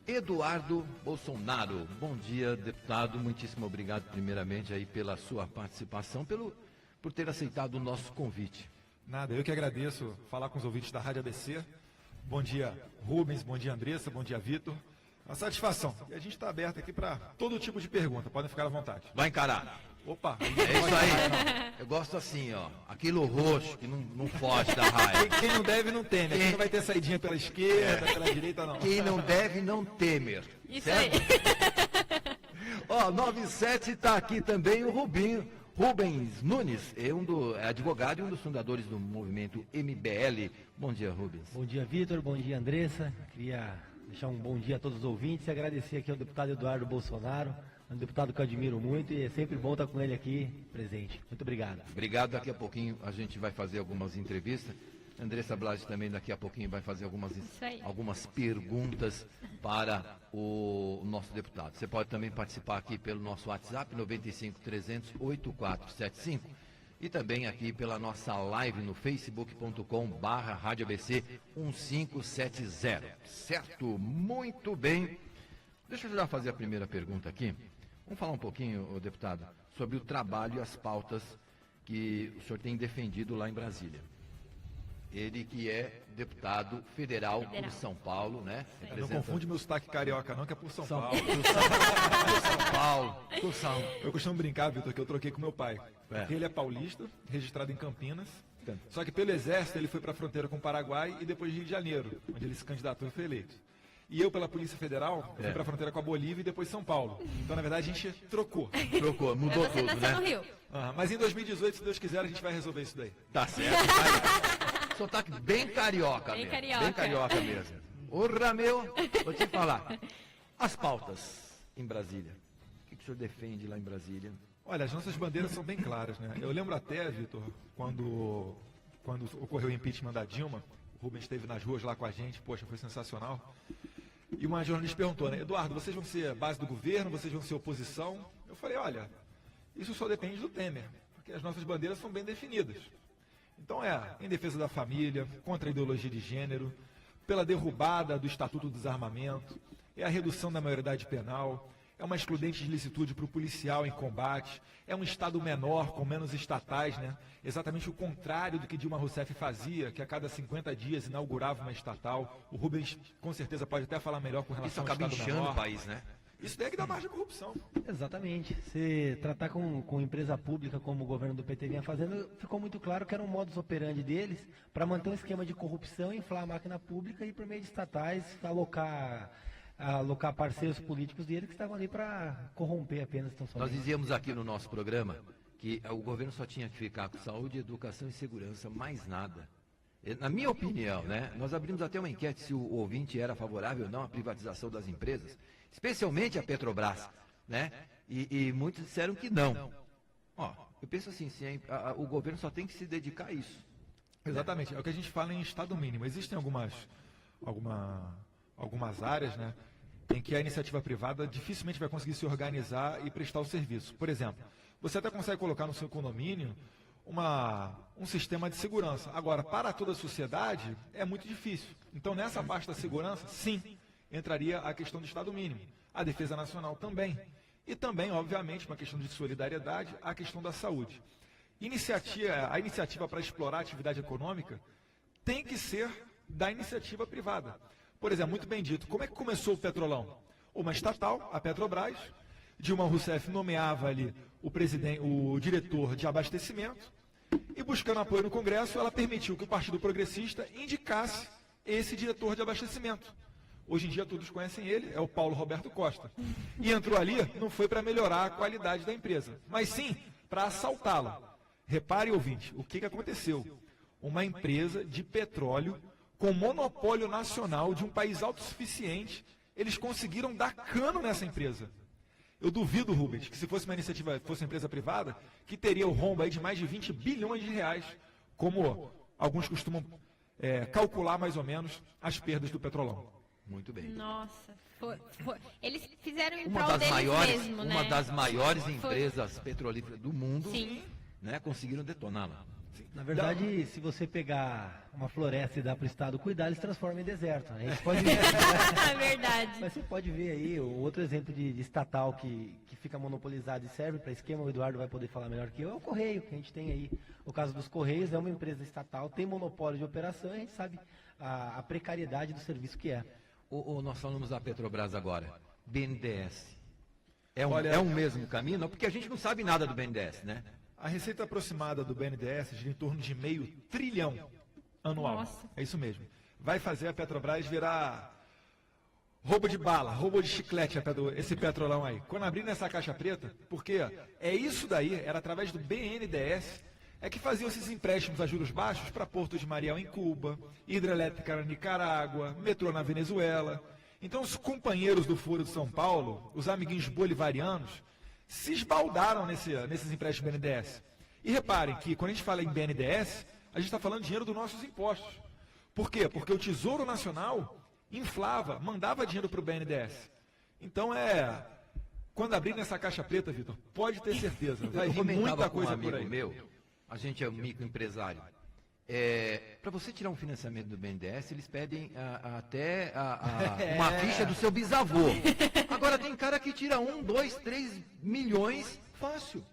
Eduardo Bolsonaro. Bom dia, deputado. Muitíssimo obrigado, primeiramente, aí pela sua participação, por ter aceitado o nosso convite. Nada, eu que agradeço falar com os ouvintes da Rádio ABC. Bom dia, Rubens, bom dia, Andressa, bom dia, Vitor. Uma satisfação. E a gente está aberto aqui para todo tipo de pergunta, podem ficar à vontade. Vai encarar. Opa! É isso aí. Eu gosto assim, ó, aquilo roxo que não foge da raia. Quem não deve, não teme. Aqui não vai ter saidinha pela esquerda, pela direita, não. Quem não deve, não temer. Isso certo? aí. Ó, 97 está aqui também o Rubens Nunes, é advogado e um dos fundadores do movimento MBL. Bom dia, Rubens. Bom dia, Vitor. Bom dia, Andressa. Queria deixar um bom dia a todos os ouvintes e agradecer aqui ao deputado Eduardo Bolsonaro, um deputado que eu admiro muito e é sempre bom estar com ele aqui presente. Muito obrigado. Obrigado. Daqui a pouquinho a gente vai fazer algumas entrevistas. Andressa Blasi também daqui a pouquinho vai fazer algumas perguntas para o nosso deputado. Você pode também participar aqui pelo nosso WhatsApp, 95 300 8475, e também aqui pela nossa live no facebook.com/RádioABC 1570. Certo? Muito bem. Deixa eu já fazer a primeira pergunta aqui. Vamos falar um pouquinho, deputado, sobre o trabalho e as pautas que o senhor tem defendido lá em Brasília. Ele que é deputado federal por São Paulo, né? Não confunde meu sotaque carioca não, que é por São Paulo. Por São Paulo. Eu costumo brincar, Vitor, que eu troquei com meu pai. Porque ele é paulista, registrado em Campinas. Só que pelo Exército ele foi para a fronteira com o Paraguai e depois Rio de Janeiro, onde ele se candidatou e foi eleito. E eu, pela Polícia Federal, fui para a fronteira com a Bolívia e depois São Paulo. Então, na verdade, a gente trocou. Mudou tudo, nasceu né? no Rio. Mas em 2018, se Deus quiser, a gente vai resolver isso daí. Tá certo. Sotaque bem carioca Bem mesmo. carioca. Bem carioca mesmo. Ô, meu, vou te falar. As pautas em Brasília. O que o senhor defende lá em Brasília? Olha, as nossas bandeiras são bem claras, né? Eu lembro até, Vitor, quando ocorreu o impeachment da Dilma, o Rubens esteve nas ruas lá com a gente, poxa, foi sensacional. E uma jornalista perguntou, né, Eduardo, vocês vão ser base do governo, vocês vão ser oposição? Eu falei, olha, isso só depende do Temer, porque as nossas bandeiras são bem definidas. Então em defesa da família, contra a ideologia de gênero, pela derrubada do Estatuto do Desarmamento, é a redução da maioridade penal, é uma excludente de licitude para o policial em combate, é um Estado menor, com menos estatais, né? Exatamente o contrário do que Dilma Rousseff fazia, que a cada 50 dias inaugurava uma estatal. O Rubens, com certeza, pode até falar melhor com relação ao Isso acaba Estado inchando menor. o país, né? Isso daí é que dá margem à corrupção. Exatamente. Se tratar com empresa pública como o governo do PT vinha fazendo, ficou muito claro que era um modus operandi deles para manter um esquema de corrupção, inflar a máquina pública e, por meio de estatais, alocar parceiros políticos deles que estavam ali para corromper apenas. Nós dizíamos aqui no nosso programa que o governo só tinha que ficar com saúde, educação e segurança, mais nada. Na minha opinião, né? Nós abrimos até uma enquete se o ouvinte era favorável ou não à privatização das empresas, especialmente a Petrobras, né? E muitos disseram que não. Ó, eu penso assim, o governo só tem que se dedicar a isso. Exatamente, é o que a gente fala em Estado mínimo. Existem algumas áreas, né, em que a iniciativa privada dificilmente vai conseguir se organizar e prestar o serviço. Por exemplo, você até consegue colocar no seu condomínio um sistema de segurança. Agora, para toda a sociedade, é muito difícil. Então, nessa parte da segurança, sim, entraria a questão do Estado mínimo. A defesa nacional também. E também, obviamente, uma questão de solidariedade, a questão da saúde. A iniciativa para explorar a atividade econômica tem que ser da iniciativa privada. Por exemplo, muito bem dito, como é que começou o Petrolão? Uma estatal, a Petrobras, Dilma Rousseff nomeava ali o diretor de abastecimento e, buscando apoio no Congresso, ela permitiu que o Partido Progressista indicasse esse diretor de abastecimento. Hoje em dia todos conhecem ele, é o Paulo Roberto Costa. E entrou ali, não foi para melhorar a qualidade da empresa, mas sim para assaltá-la. Repare, ouvinte, o que aconteceu? Uma empresa de petróleo com monopólio nacional de um país autossuficiente, eles conseguiram dar cano nessa empresa. Eu duvido, Rubens, que se fosse uma empresa privada, que teria o rombo aí de mais de 20 bilhões de reais, como alguns costumam calcular mais ou menos as perdas do Petrolão. Muito bem. Nossa, eles fizeram em Uma prol das deles maiores, mesmo, né? uma das maiores empresas petrolíferas do mundo, Sim. né, conseguiram detoná-la. Na verdade, se você pegar uma floresta e dar para o Estado cuidar, ele se transforma em deserto. A gente pode ver, É verdade. mas você pode ver aí o outro exemplo de estatal que fica monopolizado e serve para esquema, o Eduardo vai poder falar melhor que eu, é o Correio, que a gente tem aí. O caso dos Correios é uma empresa estatal, tem monopólio de operação e a gente sabe a precariedade do serviço que é. Nós falamos da Petrobras agora. BNDES. Olha, É o mesmo caminho? Não, porque a gente não sabe nada do BNDES, né? A receita aproximada do BNDES gira em torno de R$500 bilhão anual. Nossa. É isso mesmo. Vai fazer a Petrobras virar roubo de bala, roubo de chiclete, esse petrolão aí. Quando abrir essa caixa preta, porque é isso daí, era através do BNDES, é que faziam esses empréstimos a juros baixos para Porto de Mariel em Cuba, hidrelétrica na Nicarágua, metrô na Venezuela. Então os companheiros do Foro de São Paulo, os amiguinhos bolivarianos, se esbaldaram nesses empréstimos BNDES. E reparem que quando a gente fala em BNDES, a gente está falando de dinheiro dos nossos impostos. Por quê? Porque o Tesouro Nacional inflava, mandava dinheiro para o BNDES. Então quando abrir nessa caixa preta, Vitor, pode ter certeza, vai Eu vir comentava muita com um coisa por amigo aí. meu, a gente é um microempresário. Para você tirar um financiamento do BNDES, eles pedem até uma ficha do seu bisavô. Agora tem cara que tira 1, 2, 3 milhões fácil.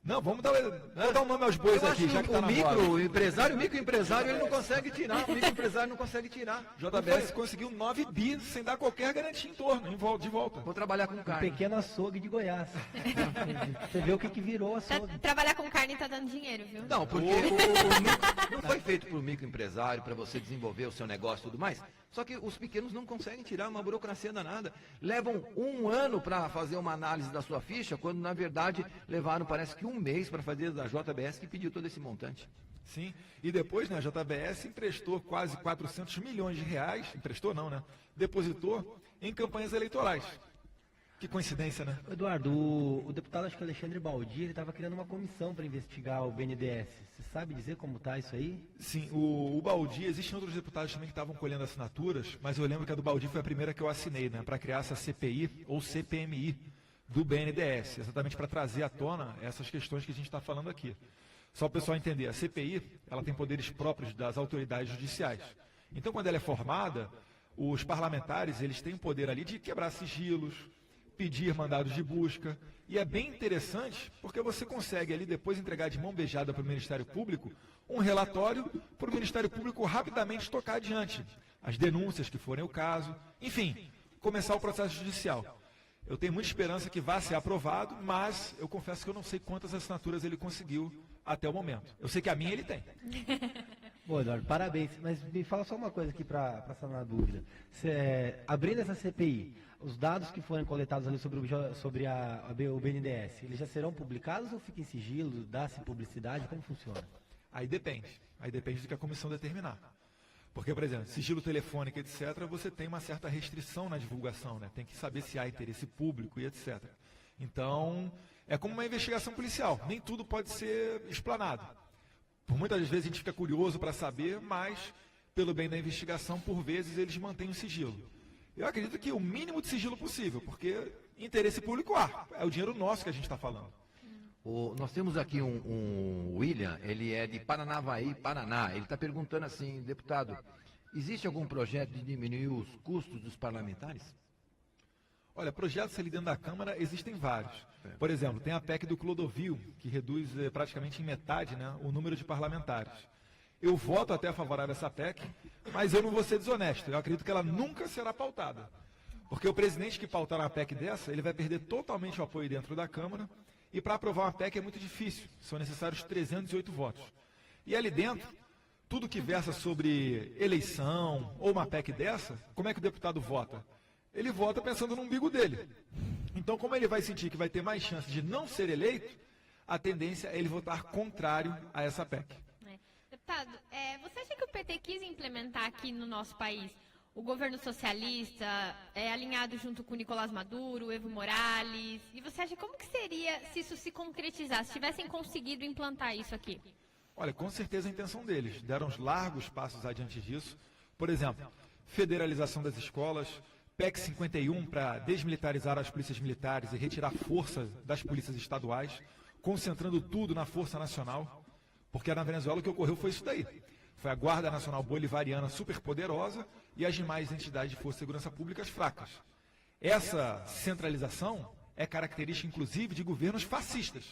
Não, vamos dar um nome aos bois Eu aqui, acho já que que está o na moda. microempresário, ele não consegue tirar. O microempresário não consegue tirar. JBS conseguiu 9 bi sem dar qualquer garantia em torno, de volta. Vou trabalhar com carne. Pequeno açougue de Goiás. Você vê o que virou o açougue. Trabalhar com carne tá dando dinheiro, viu? Não, porque não foi feito para o microempresário, para você desenvolver o seu negócio e tudo mais. Só que os pequenos não conseguem tirar uma burocracia danada. Levam 1 ano para fazer uma análise da sua ficha, quando na verdade levaram, parece que 1 mês para fazer da JBS que pediu todo esse montante. Sim, e depois, né, a JBS emprestou quase 400 milhões de reais, emprestou não, né, depositou em campanhas eleitorais. Que coincidência, né? Eduardo, o deputado, acho que Alexandre Baldi, ele estava criando uma comissão para investigar o BNDES. Você sabe dizer como está isso aí? Sim, o Baldi, existem outros deputados também que estavam colhendo assinaturas, mas eu lembro que a do Baldi foi a primeira que eu assinei, né, para criar essa CPI ou CPMI do BNDES, exatamente para trazer à tona essas questões que a gente está falando aqui. Só para o pessoal entender, a CPI, ela tem poderes próprios das autoridades judiciais. Então, quando ela é formada, os parlamentares, eles têm o poder ali de quebrar sigilos, pedir mandados de busca, e é bem interessante porque você consegue ali depois entregar de mão beijada para o Ministério Público um relatório para o Ministério Público rapidamente tocar adiante as denúncias que forem o caso, enfim, começar o processo judicial. Eu tenho muita esperança que vá ser aprovado, mas eu confesso que eu não sei quantas assinaturas ele conseguiu até o momento. Eu sei que a minha ele tem. Bom, Eduardo, parabéns. Mas me fala só uma coisa aqui para sanar a dúvida. Abrindo essa CPI, os dados que forem coletados ali sobre o BNDES, eles já serão publicados ou fica em sigilo, dá-se publicidade? Como funciona? Aí depende do que a comissão determinar. Porque, por exemplo, sigilo telefônico, etc., você tem uma certa restrição na divulgação, né? Tem que saber se há interesse público e etc. Então, é como uma investigação policial. Nem tudo pode ser explanado. Por muitas vezes a gente fica curioso para saber, mas, pelo bem da investigação, por vezes eles mantêm o sigilo. Eu acredito que o mínimo de sigilo possível, porque interesse público há. É o dinheiro nosso que a gente está falando. Nós temos aqui um William, ele é de Paranavaí, Paraná. Ele está perguntando assim, deputado, existe algum projeto de diminuir os custos dos parlamentares? Olha, projetos ali dentro da Câmara existem vários. Por exemplo, tem a PEC do Clodovil, que reduz praticamente em metade, né, o número de parlamentares. Eu voto até favorável a essa PEC, mas eu não vou ser desonesto. Eu acredito que ela nunca será pautada. Porque o presidente que pautar uma PEC dessa, ele vai perder totalmente o apoio dentro da Câmara. E para aprovar uma PEC é muito difícil, são necessários 308 votos. E ali dentro, tudo que versa sobre eleição ou uma PEC dessa, como é que o deputado vota? Ele vota pensando no umbigo dele. Então, como ele vai sentir que vai ter mais chance de não ser eleito, a tendência é ele votar contrário a essa PEC. Deputado, você acha que o PT quis implementar aqui no nosso país o governo socialista, alinhado junto com o Nicolás Maduro, o Evo Morales? E você acha como que seria se isso se concretizasse, se tivessem conseguido implantar isso aqui? Olha, com certeza a intenção deles. Deram uns largos passos adiante disso. Por exemplo, federalização das escolas, PEC 51 para desmilitarizar as polícias militares e retirar força das polícias estaduais, concentrando tudo na Força Nacional. Porque na Venezuela o que ocorreu foi isso daí. Foi a Guarda Nacional Bolivariana superpoderosa e as demais entidades de força de segurança públicas fracas. Essa centralização é característica, inclusive, de governos fascistas.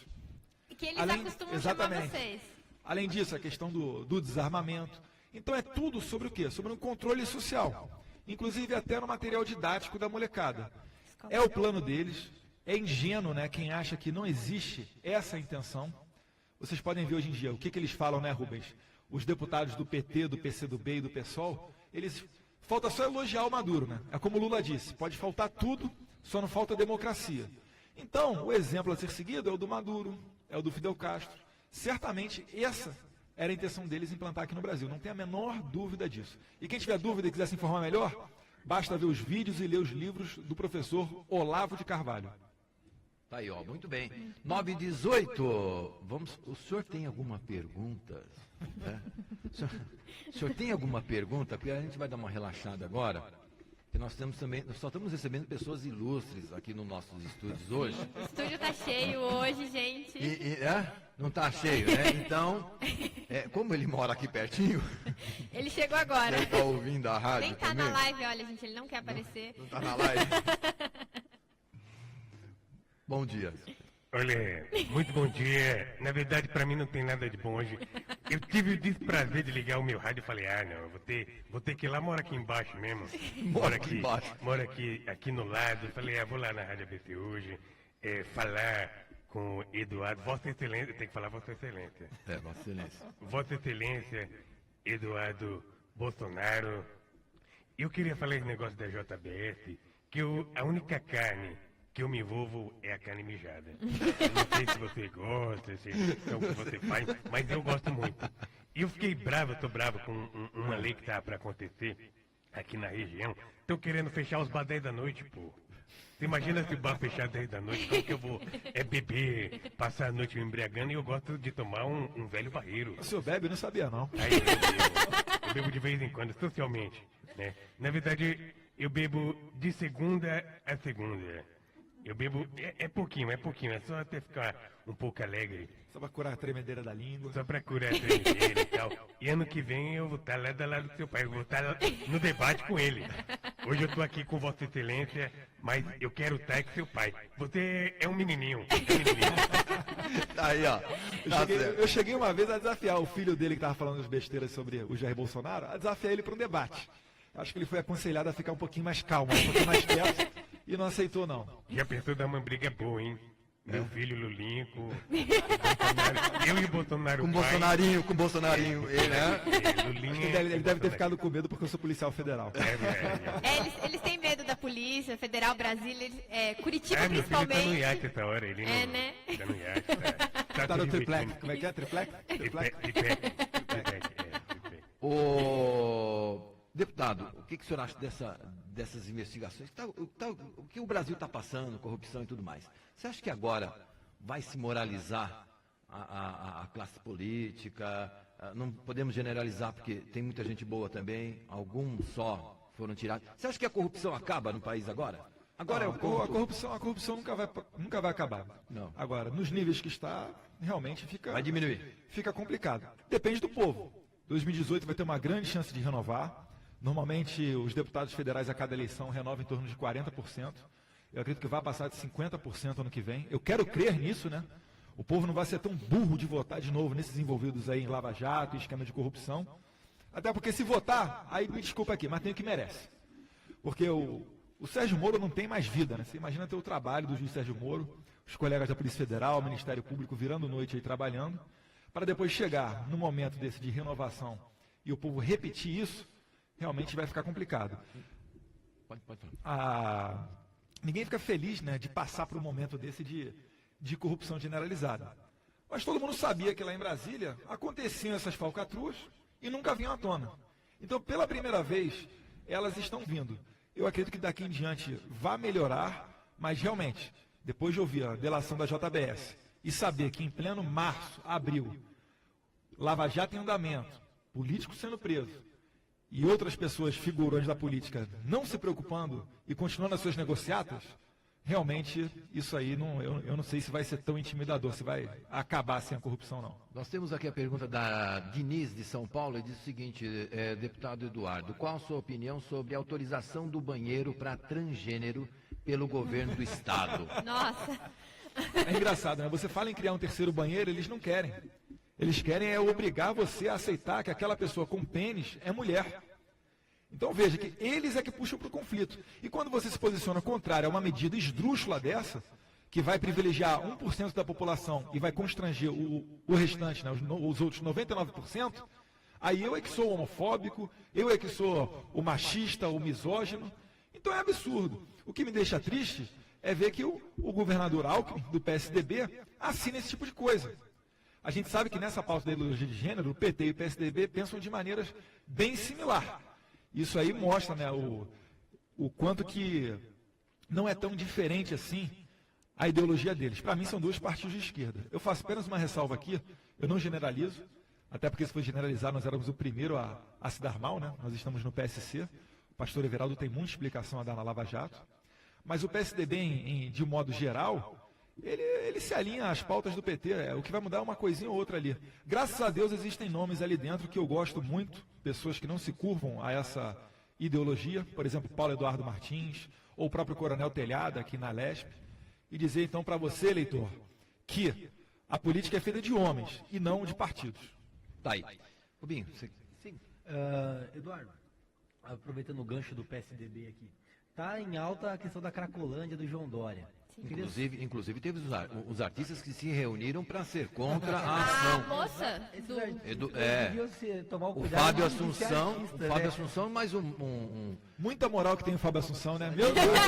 Que eles acostumam chamar vocês. Além disso, a questão do desarmamento. Então é tudo sobre o quê? Sobre um controle social. Inclusive até no material didático da molecada. É o plano deles. É ingênuo, né, quem acha que não existe essa intenção. Vocês podem ver hoje em dia o que eles falam, né, Rubens? Os deputados do PT, do PCdoB e do PSOL, eles... Falta só elogiar o Maduro, né? É como o Lula disse, pode faltar tudo, só não falta democracia. Então, o exemplo a ser seguido é o do Maduro, é o do Fidel Castro. Certamente, essa era a intenção deles implantar aqui no Brasil. Não tem a menor dúvida disso. E quem tiver dúvida e quiser se informar melhor, basta ver os vídeos e ler os livros do professor Olavo de Carvalho. Tá aí, ó, muito bem. 9h18. O senhor tem alguma pergunta? É? O senhor tem alguma pergunta? Porque a gente vai dar uma relaxada agora. Porque nós só estamos recebendo pessoas ilustres aqui nos nossos estúdios hoje. O estúdio tá cheio hoje, gente. Não tá cheio, né? Então, como ele mora aqui pertinho... Ele chegou agora. Ele tá ouvindo a rádio. Nem tá também. na live, olha, gente, ele não quer aparecer. Não tá na live. Bom dia. Olha, muito bom dia. Na verdade, para mim não tem nada de bom hoje. Eu tive o desprazer de ligar o meu rádio e falei, não, vou ter que ir lá, mora aqui embaixo mesmo. Mora aqui embaixo. Mora aqui no lado. Falei, vou lá na Rádio ABC hoje, falar com o Eduardo, Vossa Excelência, tem que falar Vossa Excelência. Vossa Excelência. Vossa Excelência, Eduardo Bolsonaro. Eu queria falar esse negócio da JBS, que a única carne que eu me envolvo é a carne mijada. Não sei se você gosta, se é o que você faz, mas eu gosto muito. E eu fiquei bravo, eu tô bravo com uma lei que tá para acontecer aqui na região. Estão querendo fechar os bar 10 da noite, pô. Você imagina se o bar fechar 10 da noite, como que eu vou beber, passar a noite me embriagando, e eu gosto de tomar um velho barreiro. O senhor bebe? Eu não sabia, não. Aí eu bebo de vez em quando, socialmente, né? Na verdade, eu bebo de segunda a segunda. Eu bebo, é pouquinho, é só até ficar um pouco alegre. Só pra curar a tremedeira da língua. Só pra curar a tremedeira e tal. E ano que vem eu vou estar lá do lado do seu pai, eu vou estar no debate com ele. Hoje eu tô aqui com Vossa Excelência, mas eu quero estar com seu pai. Você é um menininho, Tá aí, ó. Eu cheguei uma vez a desafiar o filho dele que tava falando as besteiras sobre o Jair Bolsonaro, a desafiar ele para um debate. Acho que ele foi aconselhado a ficar um pouquinho mais calmo, um pouquinho mais quieto. E não aceitou, não. Já pensou dar uma briga boa, hein? Meu filho Lulinho com Bolsonaro. Eu e o Bolsonaro. Com o Bolsonarinho, ele, né? Lulinho Ele deve ter ficado com medo porque eu sou policial federal. Eles têm medo da Polícia Federal Brasília, Curitiba meu filho principalmente. tá no iate essa hora. Ele não, né? Tá no iate. Tá no triplex. Como é que é? Triplex? Triplex. Ô, deputado, o que o senhor acha dessas investigações? O que o Brasil está passando, corrupção e tudo mais. Você acha que agora vai se moralizar a classe política? Não podemos generalizar, porque tem muita gente boa também, alguns só foram tirados. Você acha que a corrupção acaba no país agora? Agora não, a corrupção nunca vai acabar. Não. Agora, nos níveis que está, realmente vai diminuir. Fica complicado. Depende do povo. 2018 vai ter uma grande chance de renovar. Normalmente, os deputados federais a cada eleição renovam em torno de 40%. Eu acredito que vai passar de 50% ano que vem. Eu quero crer nisso, né? O povo não vai ser tão burro de votar de novo nesses envolvidos aí em Lava Jato, em esquema de corrupção. Até porque se votar, aí me desculpa aqui, mas tem o que merece. Porque o Sérgio Moro não tem mais vida, né? Você imagina ter o trabalho do juiz Sérgio Moro, os colegas da Polícia Federal, o Ministério Público virando noite aí trabalhando, para depois chegar no momento desse de renovação e o povo repetir isso, realmente vai ficar complicado. Pode falar. Ninguém fica feliz, né, de passar por um momento desse de corrupção generalizada. Mas todo mundo sabia que lá em Brasília aconteciam essas falcatruas e nunca vinham à tona. Então, pela primeira vez, elas estão vindo. Eu acredito que daqui em diante vai melhorar, mas realmente, depois de ouvir a delação da JBS e saber que em pleno março, abril, Lava Jato em andamento, político sendo preso, e outras pessoas figurões da política não se preocupando e continuando as suas negociatas, realmente isso aí eu não sei se vai ser tão intimidador, se vai acabar sem a corrupção, não. Nós temos aqui a pergunta da Diniz, de São Paulo, e diz o seguinte, deputado Eduardo, qual a sua opinião sobre a autorização do banheiro para transgênero pelo governo do Estado? Nossa. É engraçado, né? Você fala em criar um terceiro banheiro, eles não querem. Eles querem obrigar você a aceitar que aquela pessoa com pênis é mulher. Então veja que eles é que puxam para o conflito. E quando você se posiciona contrário a uma medida esdrúxula dessa, que vai privilegiar 1% da população e vai constranger o restante, né, os outros 99%, aí eu é que sou homofóbico, eu é que sou o machista, o misógino. Então é absurdo. O que me deixa triste é ver que o governador Alckmin, do PSDB, assina esse tipo de coisa. A gente sabe que nessa pauta da ideologia de gênero, o PT e o PSDB pensam de maneiras bem similar. Isso aí mostra, né, o quanto que não é tão diferente assim a ideologia deles. Para mim são dois partidos de esquerda. Eu faço apenas uma ressalva aqui, eu não generalizo, até porque se for generalizar nós éramos o primeiro a se dar mal, né? Nós estamos no PSC, o pastor Everaldo tem muita explicação a dar na Lava Jato, mas o PSDB, de modo geral, ele se alinha às pautas do PT, o que vai mudar é uma coisinha ou outra ali. Graças a Deus existem nomes ali dentro que eu gosto muito, pessoas que não se curvam a essa ideologia, por exemplo, Paulo Eduardo Martins, ou o próprio Coronel Telhada, aqui na Lesp, e dizer então para você, eleitor, que a política é feita de homens e não de partidos. Tá aí. Rubinho, você... Sim. Eduardo, aproveitando o gancho do PSDB aqui, está em alta a questão da Cracolândia do João Dória. Inclusive teve os artistas que se reuniram para ser contra a ação. A moça tomar o O cuidado Fábio de ser Assunção, artista, Assunção, mais Muita moral que tem o Fábio Assunção, né? Meu Deus do céu.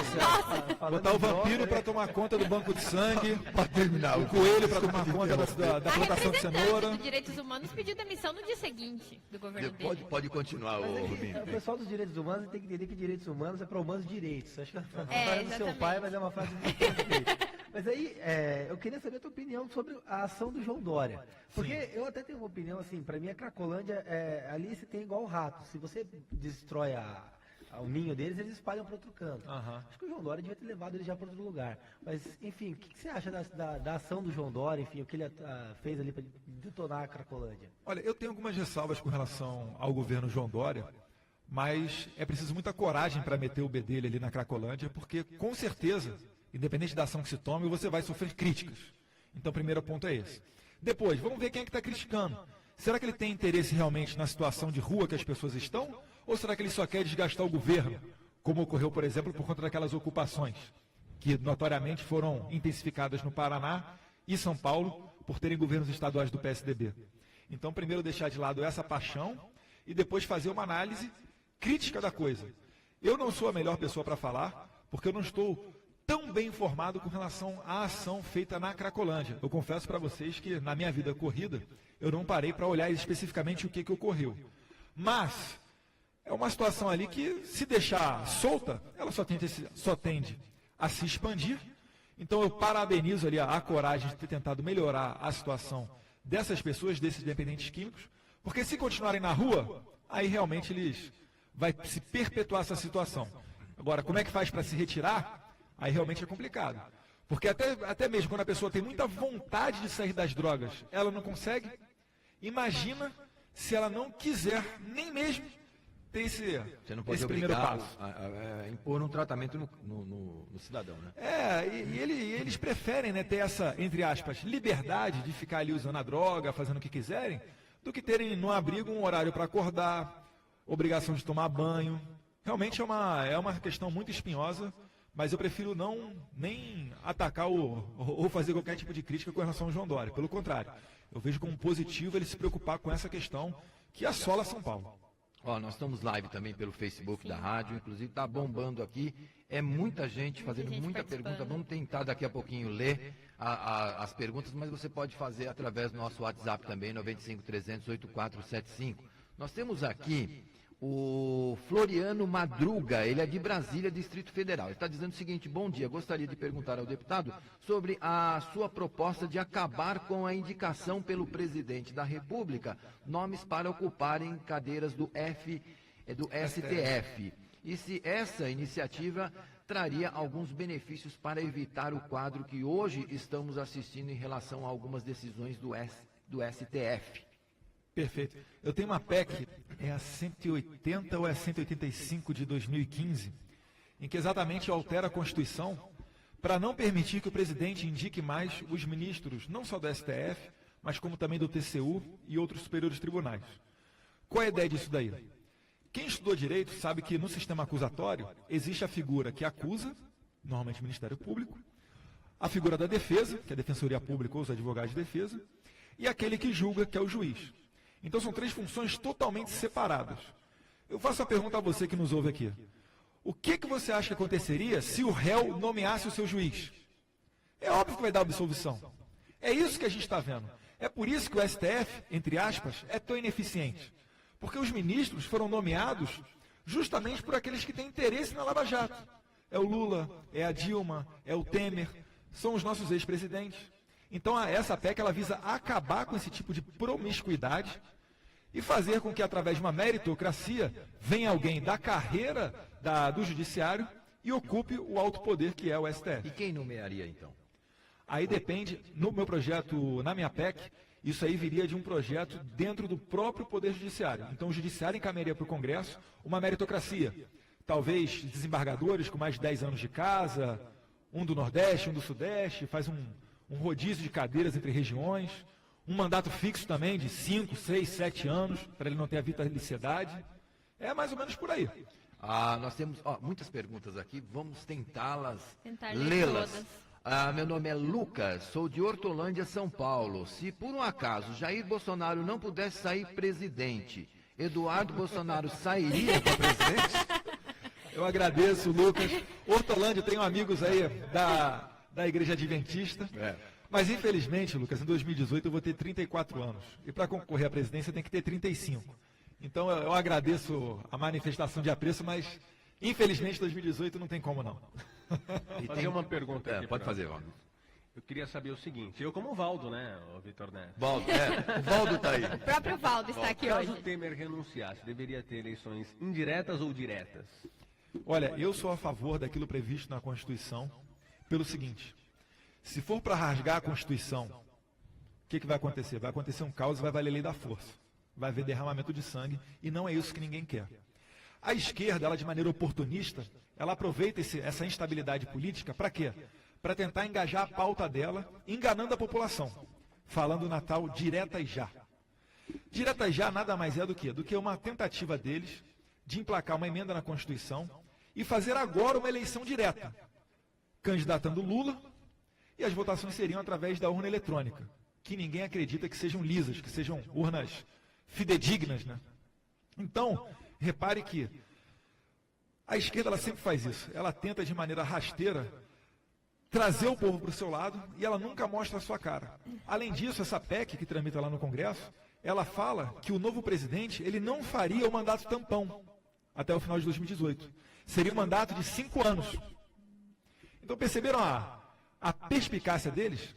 Falando Botar o de droga, vampiro para tomar conta do banco de sangue, para terminar, o coelho para tomar conta da A plantação de representante cenoura. dos direitos humanos pediu demissão no dia seguinte do governo dele. pode continuar, Mas Rubinho. o pessoal dos direitos humanos tem que entender que direitos humanos é para humanos direitos. Acho que é uma frase do seu exatamente. pai, mas é uma frase muito perfeita. Mas aí, eu queria saber a tua opinião sobre a ação do João Dória. Porque eu até tenho uma opinião, assim, para mim a Cracolândia, ali você tem igual o rato. Se você destrói o ninho deles, eles espalham para outro canto. Acho que o João Dória devia ter levado ele já para outro lugar. Mas, enfim, o que você acha da ação do João Dória, enfim, o que ele fez ali para detonar a Cracolândia? Olha, eu tenho algumas ressalvas com relação ao governo João Dória, mas é preciso muita coragem para meter o bedelho ali na Cracolândia, porque com certeza, independente da ação que se tome, você vai sofrer críticas. Então, o primeiro ponto é esse. Depois, vamos ver quem é que está criticando. Será que ele tem interesse realmente na situação de rua que as pessoas estão? Ou será que ele só quer desgastar o governo, como ocorreu, por exemplo, por conta daquelas ocupações, que notoriamente foram intensificadas no Paraná e São Paulo, por terem governos estaduais do PSDB? Então, primeiro deixar de lado essa paixão e depois fazer uma análise crítica da coisa. Eu não sou a melhor pessoa para falar, porque eu não estou tão bem informado com relação à ação feita na Cracolândia. Eu confesso para vocês que na minha vida corrida, eu não parei para olhar especificamente o que ocorreu. Mas é uma situação ali que, se deixar solta, ela só tende a se expandir. Então eu parabenizo ali a coragem de ter tentado melhorar a situação dessas pessoas, desses dependentes químicos, porque se continuarem na rua, aí realmente vai se perpetuar essa situação. Agora, como é que faz para se retirar? Aí realmente é complicado. Porque até mesmo quando a pessoa tem muita vontade de sair das drogas, ela não consegue. Imagina se ela não quiser nem mesmo ter Você não pode esse primeiro obrigar passo. a impor um tratamento no cidadão, né? Eles preferem, né, ter essa, entre aspas, liberdade de ficar ali usando a droga, fazendo o que quiserem, do que terem no abrigo um horário para acordar, obrigação de tomar banho. Realmente é uma questão muito espinhosa. Mas eu prefiro nem atacar ou fazer qualquer tipo de crítica com relação ao João Dória. Pelo contrário, eu vejo como positivo ele se preocupar com essa questão que assola São Paulo. Nós estamos live também pelo Facebook da rádio, inclusive está bombando aqui. É muita gente fazendo muita pergunta. Vamos tentar daqui a pouquinho ler as perguntas, mas você pode fazer através do nosso WhatsApp também, 95-300-8475. Nós temos aqui o Floriano Madruga, ele é de Brasília, Distrito Federal. Ele está dizendo o seguinte: bom dia, gostaria de perguntar ao deputado sobre a sua proposta de acabar com a indicação pelo presidente da República, nomes para ocuparem cadeiras do STF. E se essa iniciativa traria alguns benefícios para evitar o quadro que hoje estamos assistindo em relação a algumas decisões do STF. Perfeito. Eu tenho uma PEC, é a 180 ou é a 185 de 2015, em que exatamente altera a Constituição para não permitir que o presidente indique mais os ministros, não só do STF, mas como também do TCU e outros superiores tribunais. Qual é a ideia disso daí? Quem estudou direito sabe que no sistema acusatório existe a figura que acusa, normalmente o Ministério Público, a figura da defesa, que é a Defensoria Pública ou os advogados de defesa, e aquele que julga, que é o juiz. Então são três funções totalmente separadas. Eu faço a pergunta a você que nos ouve aqui. O que você acha que aconteceria se o réu nomeasse o seu juiz? É óbvio que vai dar absolvição. É isso que a gente está vendo. É por isso que o STF, entre aspas, é tão ineficiente. Porque os ministros foram nomeados justamente por aqueles que têm interesse na Lava Jato. É o Lula, é a Dilma, é o Temer, são os nossos ex-presidentes. Então essa PEC ela visa acabar com esse tipo de promiscuidade e fazer com que, através de uma meritocracia, venha alguém da carreira do judiciário e ocupe o alto poder que é o STF. E quem nomearia, então? Aí depende, no meu projeto, na minha PEC, isso aí viria de um projeto dentro do próprio Poder Judiciário. Então o Judiciário encaminharia para o Congresso uma meritocracia. Talvez desembargadores com mais de 10 anos de casa, um do Nordeste, um do Sudeste, faz um rodízio de cadeiras entre regiões, um mandato fixo também de 5, 6, 7 anos, para ele não ter a vitaliciedade. É mais ou menos por aí. Nós temos muitas perguntas aqui, vamos tentá-las, Tentar lê-las. todas. Meu nome é Lucas, sou de Hortolândia, São Paulo. Se por um acaso Jair Bolsonaro não pudesse sair presidente, Eduardo Bolsonaro sairia para presidente? Eu agradeço, Lucas. Hortolândia, eu tenho amigos aí da Igreja Adventista. Mas, infelizmente, Lucas, em 2018 eu vou ter 34 anos. E para concorrer à presidência tem que ter 35. Então eu agradeço a manifestação de apreço, mas, infelizmente, 2018 não tem como não. Vou fazer uma pergunta aqui. Pode fazer, Valdo. Eu queria saber o seguinte, eu como Valdo, né, o Vitor Neto? Valdo, o Valdo está aí. O próprio Valdo está aqui Caso hoje. o Temer renunciasse, deveria ter eleições indiretas ou diretas? Olha, eu sou a favor daquilo previsto na Constituição pelo seguinte: se for para rasgar a Constituição, o que vai acontecer? Vai acontecer um caos e vai valer a lei da força. Vai haver derramamento de sangue e não é isso que ninguém quer. A esquerda, ela de maneira oportunista, ela aproveita essa instabilidade política para quê? Para tentar engajar a pauta dela, enganando a população, falando na tal direta e já. Direta e já nada mais é do que uma tentativa deles de emplacar uma emenda na Constituição e fazer agora uma eleição direta, candidatando Lula, e as votações seriam através da urna eletrônica, que ninguém acredita que sejam lisas, que sejam urnas fidedignas, né? Então, repare que a esquerda ela sempre faz isso, ela tenta de maneira rasteira trazer o povo para o seu lado e ela nunca mostra a sua cara. Além disso, essa PEC que tramita lá no Congresso, ela fala que o novo presidente ele não faria o mandato tampão até o final de 2018. Seria um mandato de 5 anos. Então perceberam a perspicácia deles?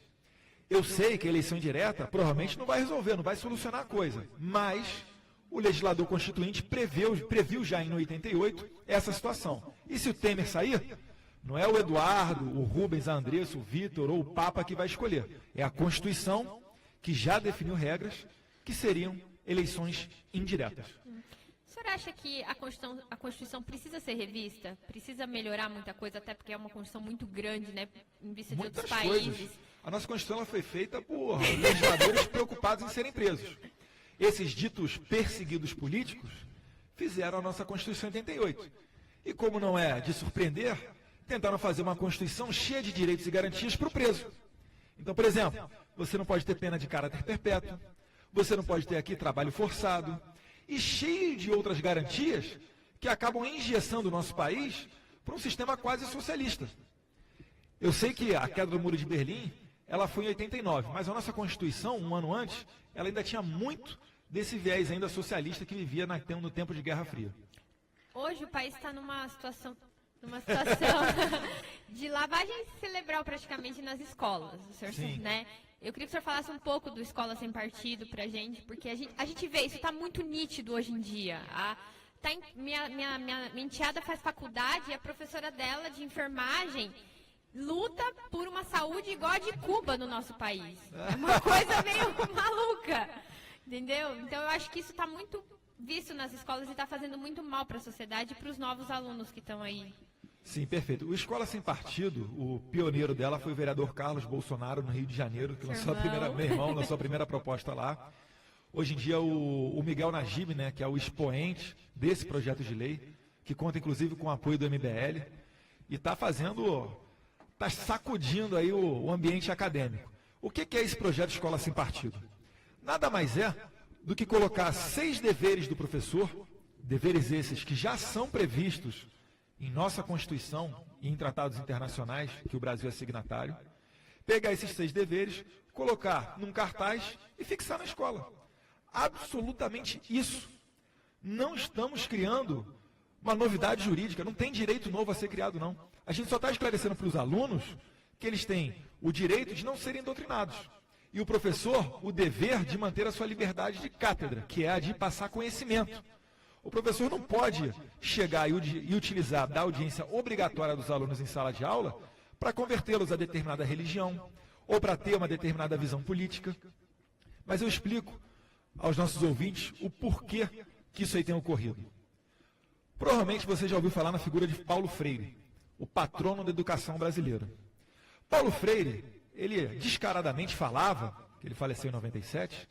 Eu sei que a eleição indireta provavelmente não vai resolver, não vai solucionar a coisa, mas o legislador constituinte previu já em 88 essa situação. E se o Temer sair, não é o Eduardo, o Rubens, a Andressa, o Vitor ou o Papa que vai escolher. É a Constituição que já definiu regras que seriam eleições indiretas. O senhor acha que a Constituição precisa ser revista? Precisa melhorar muita coisa, até porque é uma Constituição muito grande, né, em vista de outros países? Coisas. A nossa Constituição ela foi feita por legisladores preocupados em serem presos. Esses ditos perseguidos políticos fizeram a nossa Constituição em 88. E como não é de surpreender, tentaram fazer uma Constituição cheia de direitos e garantias para o preso. Então, por exemplo, você não pode ter pena de caráter perpétuo, você não pode ter aqui trabalho forçado, e cheio de outras garantias que acabam engessando o nosso país para um sistema quase socialista. Eu sei que a queda do Muro de Berlim, ela foi em 89, mas a nossa Constituição, um ano antes, ela ainda tinha muito desse viés ainda socialista que vivia no tempo de Guerra Fria. Hoje o país está numa situação de lavagem cerebral praticamente nas escolas, o senhor, né? Eu queria que o senhor falasse um pouco do Escola Sem Partido pra gente, porque a gente vê, isso está muito nítido hoje em dia. minha enteada faz faculdade e a professora dela de enfermagem luta por uma saúde igual a de Cuba no nosso país. É uma coisa meio maluca, entendeu? Então eu acho que isso está muito visto nas escolas e está fazendo muito mal para a sociedade e para os novos alunos que estão aí. Sim, perfeito. O Escola Sem Partido, o pioneiro dela foi o vereador Carlos Bolsonaro, no Rio de Janeiro, que lançou a primeira proposta lá. Hoje em dia, o Miguel Najib, né, que é o expoente desse projeto de lei, que conta inclusive com o apoio do MBL, e está sacudindo aí o ambiente acadêmico. O que é esse projeto Escola Sem Partido? Nada mais é do que colocar 6 deveres do professor, deveres esses que já são previstos em nossa Constituição e em tratados internacionais, que o Brasil é signatário, pegar esses 6 deveres, colocar num cartaz e fixar na escola. Absolutamente isso. Não estamos criando uma novidade jurídica, não tem direito novo a ser criado, não. A gente só está esclarecendo para os alunos que eles têm o direito de não serem doutrinados. E o professor, o dever de manter a sua liberdade de cátedra, que é a de passar conhecimento. O professor não pode chegar e utilizar da audiência obrigatória dos alunos em sala de aula para convertê-los a determinada religião ou para ter uma determinada visão política. Mas eu explico aos nossos ouvintes o porquê que isso aí tem ocorrido. Provavelmente você já ouviu falar na figura de Paulo Freire, o patrono da educação brasileira. Paulo Freire, ele descaradamente falava, que ele faleceu em 97,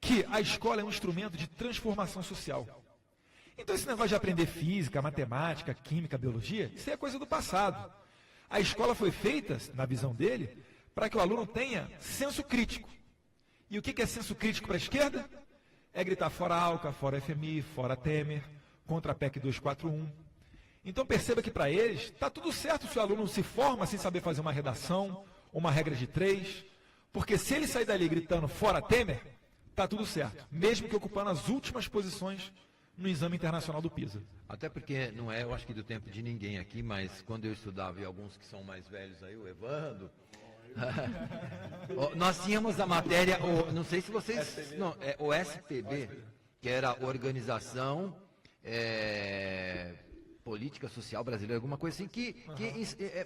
que a escola é um instrumento de transformação social. Então esse negócio de aprender física, matemática, química, biologia, isso é coisa do passado. A escola foi feita, na visão dele, para que o aluno tenha senso crítico. E o que é senso crítico para a esquerda? É gritar fora Alca, fora FMI, fora Temer, contra a PEC 241. Então perceba que para eles está tudo certo se o aluno se forma sem saber fazer uma redação, uma regra de 3, porque se ele sair dali gritando fora Temer, está tudo certo, mesmo que ocupando as últimas posições no exame internacional do PISA. Até porque não é, eu acho que do tempo de ninguém aqui, mas quando eu estudava, e alguns que são mais velhos aí, o Evandro, nós tínhamos a matéria, não sei se vocês, não, o SPB, que era a Organização Política Social Brasileira, alguma coisa assim, que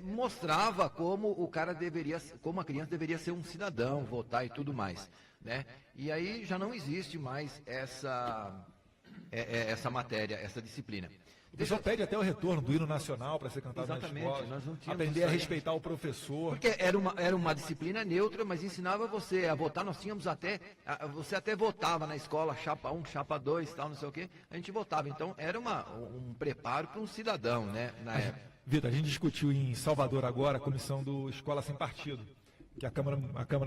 mostrava como o cara deveria, como a criança deveria ser um cidadão, votar e tudo mais, né? E aí já não existe mais essa matéria, essa disciplina. O pessoal pede até o retorno do hino nacional para ser cantado na escola, nós não tínhamos aprender a respeitar o professor. Porque era uma disciplina neutra, mas ensinava você a votar. Nós tínhamos você até votava na escola, chapa 1, chapa 2, tal, não sei o quê, a gente votava. Então era um preparo para um cidadão, né, na época. Vitor, a gente discutiu em Salvador agora a comissão do Escola Sem Partido, que a Câmara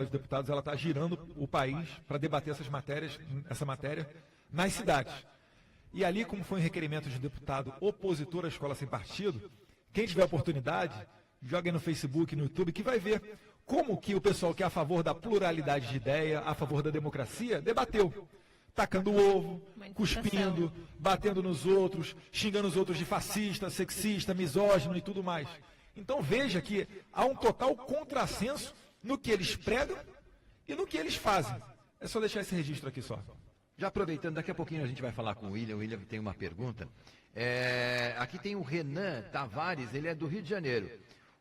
dos Deputados está girando o país para debater essa matéria nas cidades. E ali, como foi um requerimento de um deputado opositor à Escola Sem Partido, quem tiver oportunidade, joga aí no Facebook, no YouTube, que vai ver como que o pessoal que é a favor da pluralidade de ideia, a favor da democracia, debateu. Tacando ovo, cuspindo, batendo nos outros, xingando os outros de fascista, sexista, misógino e tudo mais. Então veja que há um total contrassenso no que eles pregam e no que eles fazem. É só deixar esse registro aqui só. Já aproveitando, daqui a pouquinho a gente vai falar com o William tem uma pergunta. Aqui tem o Renan Tavares, ele é do Rio de Janeiro.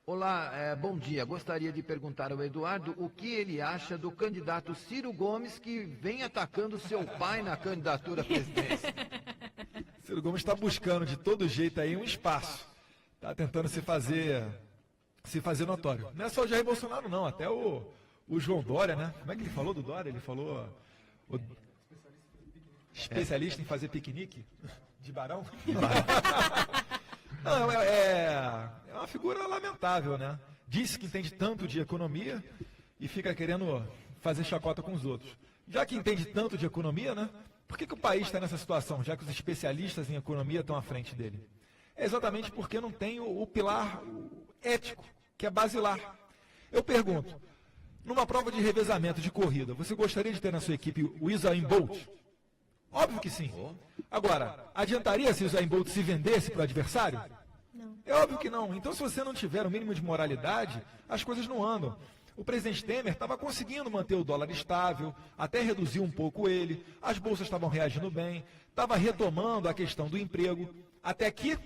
Olá, bom dia. Gostaria de perguntar ao Eduardo o que ele acha do candidato Ciro Gomes, que vem atacando seu pai na candidatura à presidência. Ciro Gomes está buscando de todo jeito aí um espaço. Está tentando se fazer notório. Não é só o Jair Bolsonaro, não. Até o João Dória, né? Como é que ele falou do Dória? Ele falou... Especialista em fazer piquenique de barão? Não, é uma figura lamentável, né? Disse que entende tanto de economia e fica querendo fazer chacota com os outros. Já que entende tanto de economia, né? Por que o país está nessa situação, já que os especialistas em economia estão à frente dele? É exatamente porque não tem o pilar ético, que é basilar. Eu pergunto, numa prova de revezamento de corrida, você gostaria de ter na sua equipe o Usain Bolt? Óbvio que sim. Agora, adiantaria se o Usain Bolt se vendesse para o adversário? Não. É óbvio que não. Então, se você não tiver o mínimo de moralidade, as coisas não andam. O presidente Temer estava conseguindo manter o dólar estável, até reduziu um pouco ele, as bolsas estavam reagindo bem, estava retomando a questão do emprego, até que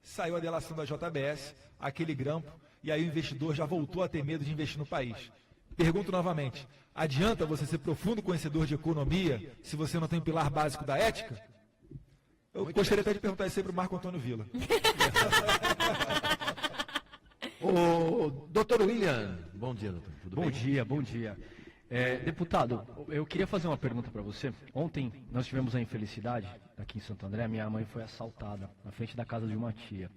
saiu a delação da JBS, aquele grampo, e aí o investidor já voltou a ter medo de investir no país. Pergunto novamente, adianta você ser profundo conhecedor de economia se você não tem um pilar básico da ética? Eu gostaria até de perguntar isso aí para o Marco Antônio Villa. O doutor William, bom dia, doutor. Tudo bem? Bom dia. Deputado, eu queria fazer uma pergunta para você. Ontem nós tivemos a infelicidade, aqui em Santo André, minha mãe foi assaltada na frente da casa de uma tia.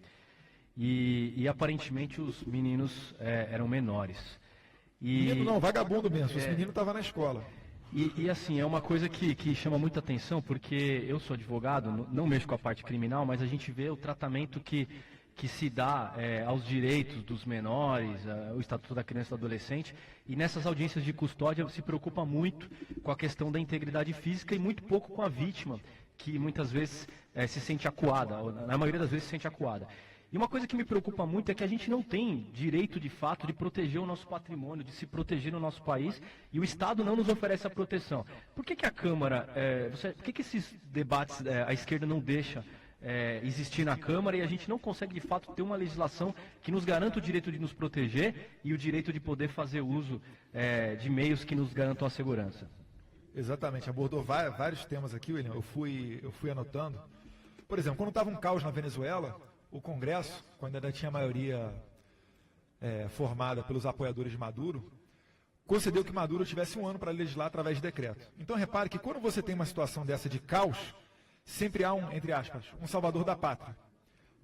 E aparentemente os meninos eram menores. Menino não, vagabundo mesmo, os meninos estavam na escola. E assim, é uma coisa que chama muita atenção, porque eu sou advogado, não mexo com a parte criminal, mas a gente vê o tratamento que se dá aos direitos dos menores, o Estatuto da Criança e do Adolescente, e nessas audiências de custódia se preocupa muito com a questão da integridade física e muito pouco com a vítima, que muitas vezes se sente acuada, ou, na maioria das vezes se sente acuada. E uma coisa que me preocupa muito é que a gente não tem direito de fato de proteger o nosso patrimônio, de se proteger no nosso país, e o Estado não nos oferece a proteção. Por que a Câmara, por que esses debates a esquerda não deixa existir na Câmara e a gente não consegue de fato ter uma legislação que nos garanta o direito de nos proteger e o direito de poder fazer uso de meios que nos garantam a segurança? Exatamente, abordou vários temas aqui, William, eu fui anotando. Por exemplo, quando estava um caos na Venezuela, o Congresso, quando ainda tinha a maioria formada pelos apoiadores de Maduro, concedeu que Maduro tivesse 1 ano para legislar através de decreto. Então repare que quando você tem uma situação dessa de caos, sempre há entre aspas, um salvador da pátria.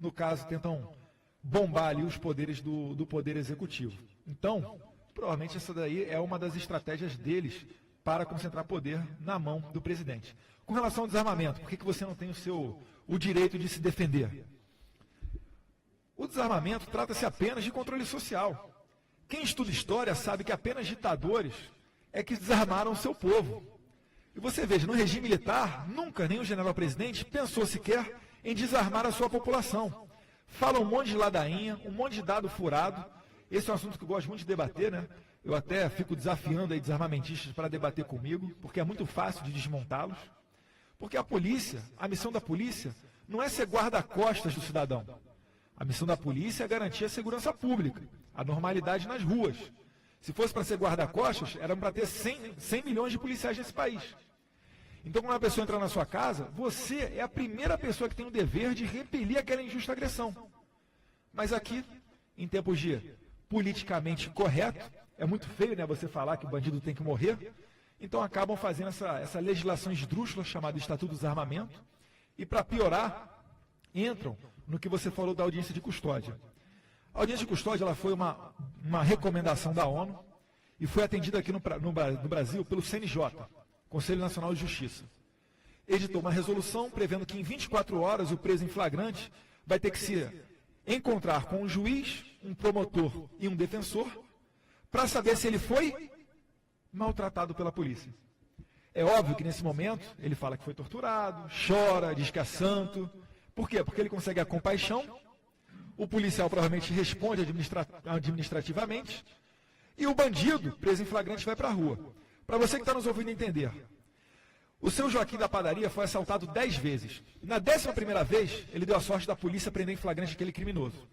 No caso, tentam bombar ali os poderes do poder executivo. Então, provavelmente essa daí é uma das estratégias deles para concentrar poder na mão do presidente. Com relação ao desarmamento, por que você não tem o direito de se defender? O desarmamento trata-se apenas de controle social. Quem estuda história sabe que apenas ditadores é que desarmaram o seu povo. E você veja, no regime militar, nunca nenhum general-presidente pensou sequer em desarmar a sua população. Fala um monte de ladainha, um monte de dado furado. Esse é um assunto que eu gosto muito de debater, né? Eu até fico desafiando aí desarmamentistas para debater comigo, porque é muito fácil de desmontá-los. Porque a polícia, a missão da polícia, não é ser guarda-costas do cidadão. A missão da polícia é garantir a segurança pública, a normalidade nas ruas. Se fosse para ser guarda-costas, eram para ter 100 milhões de policiais nesse país. Então, quando uma pessoa entra na sua casa, você é a primeira pessoa que tem o dever de repelir aquela injusta agressão. Mas aqui, em tempos de politicamente correto, é muito feio, né, você falar que o bandido tem que morrer, então acabam fazendo essa legislação esdrúxula chamada Estatuto do Desarmamento, e para piorar, entram no que você falou da audiência de custódia. A audiência de custódia ela foi uma recomendação da ONU e foi atendida aqui no Brasil pelo CNJ, Conselho Nacional de Justiça. Editou uma resolução prevendo que em 24 horas o preso em flagrante vai ter que se encontrar com um juiz, um promotor e um defensor para saber se ele foi maltratado pela polícia. É óbvio que nesse momento ele fala que foi torturado, chora, diz que é santo. Por quê? Porque ele consegue a compaixão, o policial provavelmente responde administrativamente, e o bandido, preso em flagrante, vai para a rua. Para você que está nos ouvindo entender, o seu Joaquim da padaria foi assaltado 10 vezes. Na 11ª vez, ele deu a sorte da polícia prender em flagrante aquele criminoso.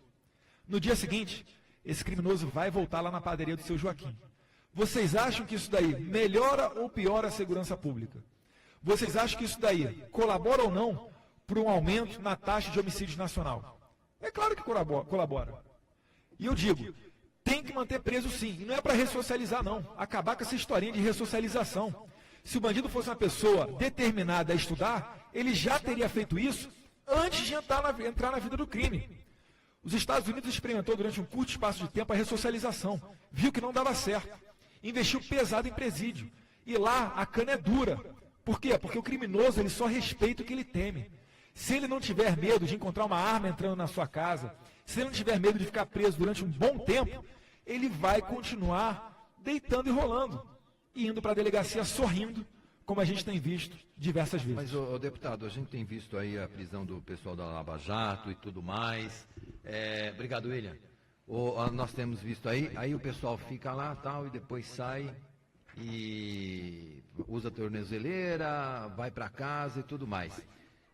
No dia seguinte, esse criminoso vai voltar lá na padaria do seu Joaquim. Vocês acham que isso daí melhora ou piora a segurança pública? Vocês acham que isso daí colabora ou não para um aumento na taxa de homicídio nacional? É claro que colabora. E eu digo, tem que manter preso sim. E não é para ressocializar não. Acabar com essa historinha de ressocialização. Se o bandido fosse uma pessoa determinada a estudar, ele já teria feito isso antes de entrar na vida do crime. Os Estados Unidos experimentou durante um curto espaço de tempo a ressocialização. Viu que não dava certo. Investiu pesado em presídio. E lá a cana é dura. Por quê? Porque o criminoso ele só respeita o que ele teme. Se ele não tiver medo de encontrar uma arma entrando na sua casa, se ele não tiver medo de ficar preso durante um bom tempo, ele vai continuar deitando e rolando, e indo para a delegacia sorrindo, como a gente tem visto diversas vezes. Mas, deputado, a gente tem visto aí a prisão do pessoal da Lava Jato e tudo mais. Obrigado, William. Nós temos visto aí o pessoal fica lá tal, e depois sai e usa a tornozeleira, vai para casa e tudo mais.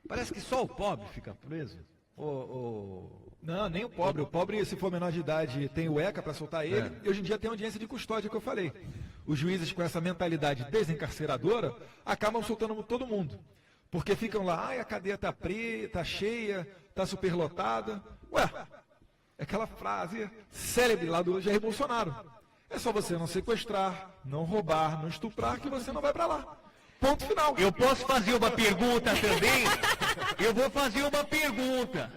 Parece que só o pobre fica preso. Não, nem o pobre. O pobre, se for menor de idade, tem o ECA para soltar ele. E hoje em dia tem audiência de custódia, que eu falei. Os juízes com essa mentalidade desencarceradora acabam soltando todo mundo. Porque ficam lá, a cadeia tá tá cheia, tá superlotada. Ué, é aquela frase célebre lá do Jair Bolsonaro. É só você não sequestrar, não roubar, não estuprar, que você não vai para lá. Ponto final. Eu posso fazer uma pergunta também? Eu vou fazer uma pergunta.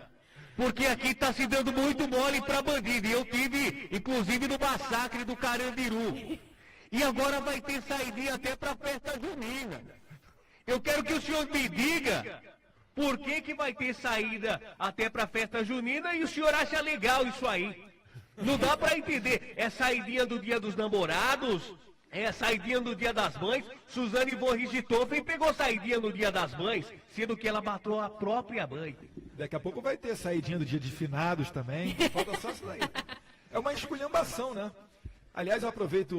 Porque aqui está se dando muito mole para bandido. E eu tive, inclusive, no massacre do Carandiru. E agora vai ter saída até para a festa junina. Eu quero que o senhor me diga por que vai ter saída até para a festa junina e o senhor acha legal isso aí. Não dá para entender. É saidinha do Dia dos Namorados, é saidinha do Dia das Mães. Suzane von Richthofen pegou saidinha no Dia das Mães, sendo que ela matou a própria mãe. Daqui a pouco vai ter saidinha do Dia de Finados também. Falta só isso daí. É uma esculhambação, né? Aliás, eu aproveito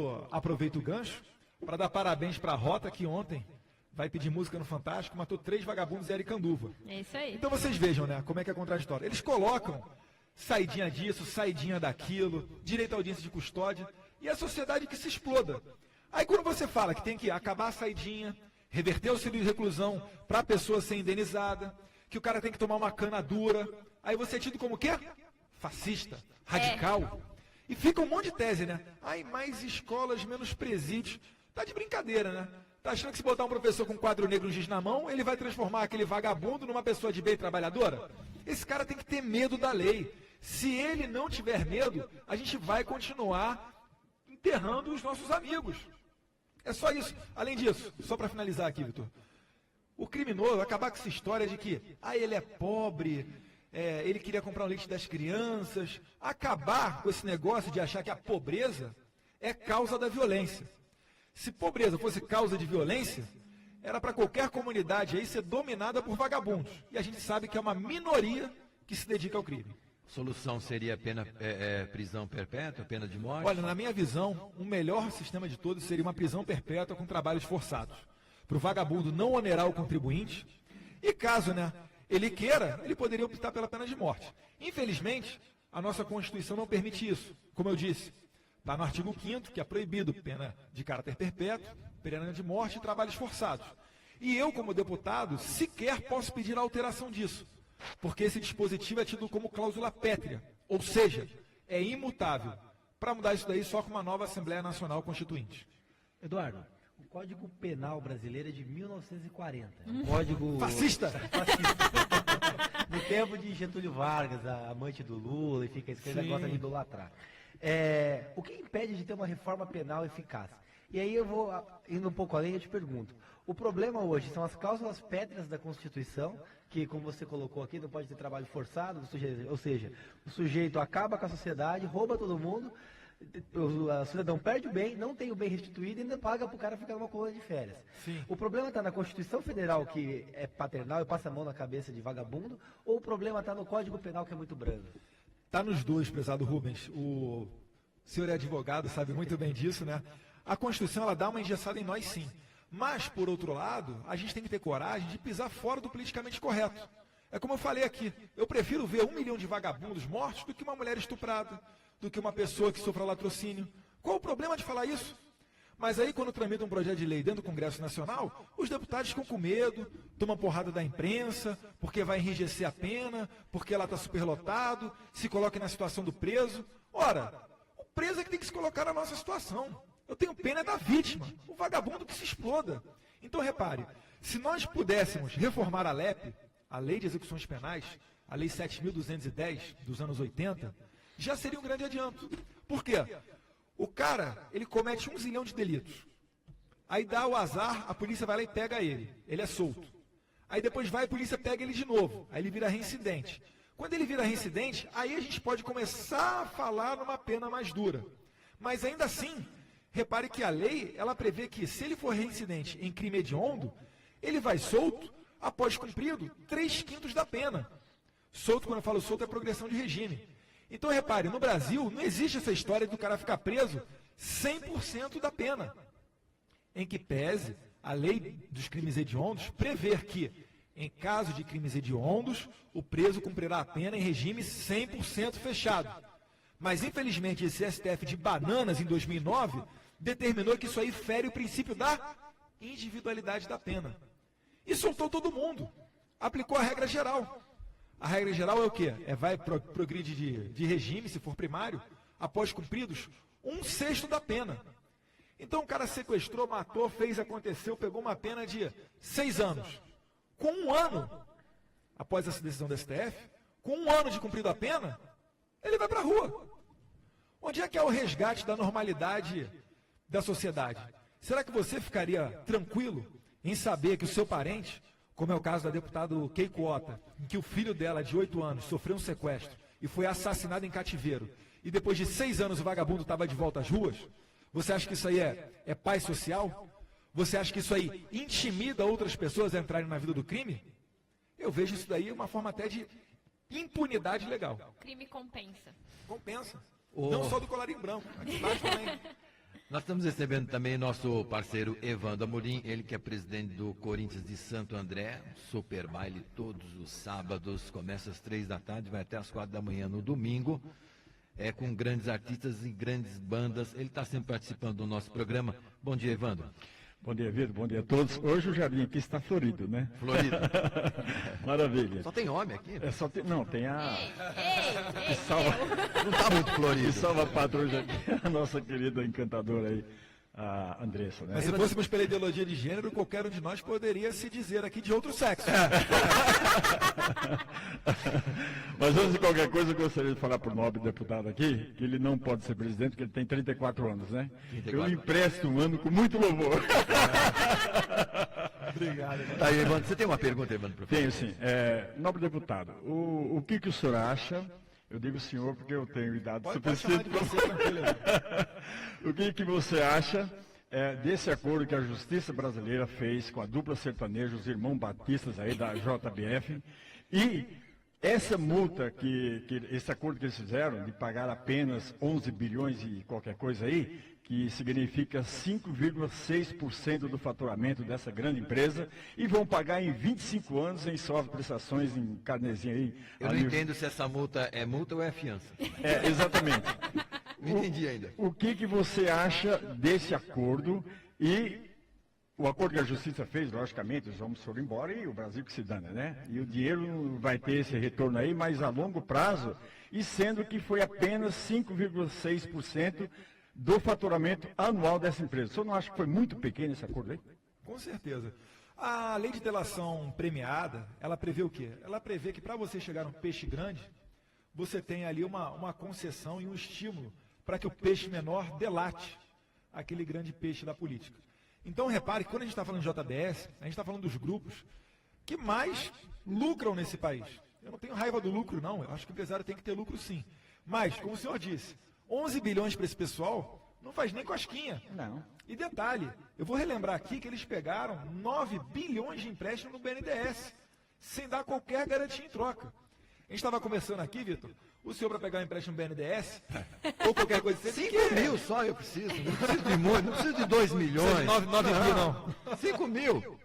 o gancho para dar parabéns para a Rota, que ontem vai pedir música no Fantástico, matou 3 vagabundos e Aricanduva. É isso aí. Então vocês vejam, né, como é que é contraditório. Eles colocam saidinha disso, saidinha daquilo, direito à audiência de custódia, e a sociedade que se exploda. Aí quando você fala que tem que acabar a saidinha, reverter o auxílio de reclusão para a pessoa ser indenizada, que o cara tem que tomar uma cana dura, aí você é tido como o quê? Fascista, radical. E fica um monte de tese, né? Ai, mais escolas, menos presídios. Tá de brincadeira, né? Tá achando que se botar um professor com um quadro negro no giz na mão, ele vai transformar aquele vagabundo numa pessoa de bem trabalhadora? Esse cara tem que ter medo da lei. Se ele não tiver medo, a gente vai continuar enterrando os nossos amigos. É só isso. Além disso, só para finalizar aqui, Vitor, o criminoso vai acabar com essa história de que ele é pobre, ele queria comprar o leite das crianças. Acabar com esse negócio de achar que a pobreza é causa da violência. Se pobreza fosse causa de violência, era para qualquer comunidade aí ser dominada por vagabundos. E a gente sabe que é uma minoria que se dedica ao crime. Solução seria prisão perpétua, pena de morte? Olha, na minha visão, o melhor sistema de todos seria uma prisão perpétua com trabalhos forçados. Para o vagabundo não onerar o contribuinte. E caso, ele queira, ele poderia optar pela pena de morte. Infelizmente, a nossa Constituição não permite isso. Como eu disse, está no artigo 5º, que é proibido pena de caráter perpétuo, pena de morte e trabalhos forçados. E eu, como deputado, sequer posso pedir a alteração disso, porque esse dispositivo é tido como cláusula pétrea, ou seja, é imutável. Para mudar isso daí, só com uma nova Assembleia Nacional Constituinte. Eduardo, o Código Penal brasileiro é de 1940. Um código... Fascista! No tempo de Getúlio Vargas, a amante do Lula, e fica esse que gosta de idolatrar. O que impede de ter uma reforma penal eficaz? E aí eu vou indo um pouco além, eu te pergunto. O problema hoje são as cláusulas pétreas da Constituição, que, como você colocou aqui, não pode ter trabalho forçado, ou seja, o sujeito acaba com a sociedade, rouba todo mundo, o cidadão perde o bem, não tem o bem restituído e ainda paga para o cara ficar numa colônia de férias. Sim. O problema está na Constituição Federal, que é paternal e passa a mão na cabeça de vagabundo, ou o problema está no Código Penal, que é muito brando? Está nos dois, prezado Rubens. O senhor é advogado, sabe muito bem disso, né? A Constituição, ela dá uma engessada em nós, sim. Mas, por outro lado, a gente tem que ter coragem de pisar fora do politicamente correto. É como eu falei aqui, eu prefiro ver 1 milhão de vagabundos mortos do que uma mulher estuprada, do que uma pessoa que sofra latrocínio. Qual o problema de falar isso? Mas aí, quando tramita um projeto de lei dentro do Congresso Nacional, os deputados ficam com medo, tomam porrada da imprensa, porque vai enrijecer a pena, porque ela está superlotado, se coloca na situação do preso. Ora, o preso é que tem que se colocar na nossa situação. Eu tenho pena da vítima, o vagabundo que se exploda. Então, repare, se nós pudéssemos reformar a LEP, a Lei de Execuções Penais, a Lei 7.210 dos anos 80, já seria um grande adianto. Por quê? O cara, ele comete 1 zilhão de delitos. Aí dá o azar, a polícia vai lá e pega ele. Ele é solto. Aí depois vai, a polícia pega ele de novo. Aí ele vira reincidente. Quando ele vira reincidente, aí a gente pode começar a falar numa pena mais dura. Mas ainda assim, repare que a lei, ela prevê que se ele for reincidente em crime hediondo, ele vai solto após cumprido 3/5 da pena. Solto, quando eu falo solto, é progressão de regime. Então, repare, no Brasil não existe essa história do cara ficar preso 100% da pena. Em que pese a lei dos crimes hediondos prever que, em caso de crimes hediondos, o preso cumprirá a pena em regime 100% fechado. Mas, infelizmente, esse STF de bananas, em 2009, determinou que isso aí fere o princípio da individualidade da pena. E soltou todo mundo. Aplicou a regra geral. A regra geral é o quê? Vai progride de regime, se for primário, após cumpridos 1/6 da pena. Então o cara sequestrou, matou, fez, aconteceu, pegou uma pena de 6 anos. Com 1 ano, após essa decisão do STF, com 1 ano de cumprido a pena, ele vai para a rua. Onde é que é o resgate da normalidade da sociedade? Será que você ficaria tranquilo em saber que o seu parente, como é o caso da deputada Keiko Ota, em que o filho dela, de 8 anos, sofreu um sequestro e foi assassinado em cativeiro, e depois de 6 anos o vagabundo estava de volta às ruas? Você acha que isso aí é paz social? Você acha que isso aí intimida outras pessoas a entrarem na vida do crime? Eu vejo isso daí uma forma até de impunidade legal. O crime compensa. Compensa. Não só do colarinho branco, aqui embaixo também. Nós estamos recebendo também nosso parceiro Evandro Amorim, ele que é presidente do Corinthians de Santo André, super baile todos os sábados, começa às 3 da tarde, vai até às 4 da manhã no domingo, com grandes artistas e grandes bandas, ele está sempre participando do nosso programa. Bom dia, Evandro. Bom dia, Vitor, bom dia a todos. Hoje o jardim aqui está florido, né? Florido. Maravilha. Só tem homem aqui? Né? Não, tem a... Ei, Não está muito florido. E salva a patrulha aqui, a nossa querida encantadora aí, a Andressa, né? Mas se fôssemos pela ideologia de gênero, qualquer um de nós poderia se dizer aqui de outro sexo. Mas antes de qualquer coisa, eu gostaria de falar para o nobre deputado aqui, que ele não pode ser presidente, porque ele tem 34 anos, né? 34. Eu lhe empresto um ano com muito louvor. Obrigado. Tá aí, Evandro. Você tem uma pergunta, Evandro, professor? Tenho sim. Nobre deputado, o que o senhor acha? Eu digo senhor porque eu tenho idade suficiente. Pode chamar de você, tranquilo. O que você acha desse acordo que a Justiça Brasileira fez com a dupla sertaneja, os irmãos batistas aí da JBF, e essa multa, esse acordo que eles fizeram, de pagar apenas 11 bilhões e qualquer coisa aí, que significa 5,6% do faturamento dessa grande empresa, e vão pagar em 25 anos em soft prestações, em carnezinho aí. Eu não entendo se essa multa é multa ou é fiança. Exatamente. Não entendi ainda. O que você acha desse acordo? E o acordo que a Justiça fez, logicamente, os homens foram embora e o Brasil que se dana, né? E o dinheiro vai ter esse retorno aí, mas a longo prazo, e sendo que foi apenas 5,6% do faturamento anual dessa empresa. O senhor não acha que foi muito pequeno esse acordo aí? Com certeza. A lei de delação premiada, ela prevê o quê? Ela prevê que para você chegar a um peixe grande, você tem ali uma concessão e um estímulo para que o peixe menor delate aquele grande peixe da política. Então, repare que quando a gente está falando de JBS, a gente está falando dos grupos que mais lucram nesse país. Eu não tenho raiva do lucro, não. Eu acho que o empresário tem que ter lucro, sim. Mas, como o senhor disse, 11 bilhões para esse pessoal não faz nem cosquinha. Não. E detalhe, eu vou relembrar aqui que eles pegaram 9 bilhões de empréstimo no BNDES, sem dar qualquer garantia em troca. A gente estava conversando aqui, Vitor, o senhor para pegar um empréstimo no BNDES, ou qualquer coisa assim. 5 mil só eu preciso, não preciso de muito, não preciso de 2 milhões. 9 mil, não. 5 mil.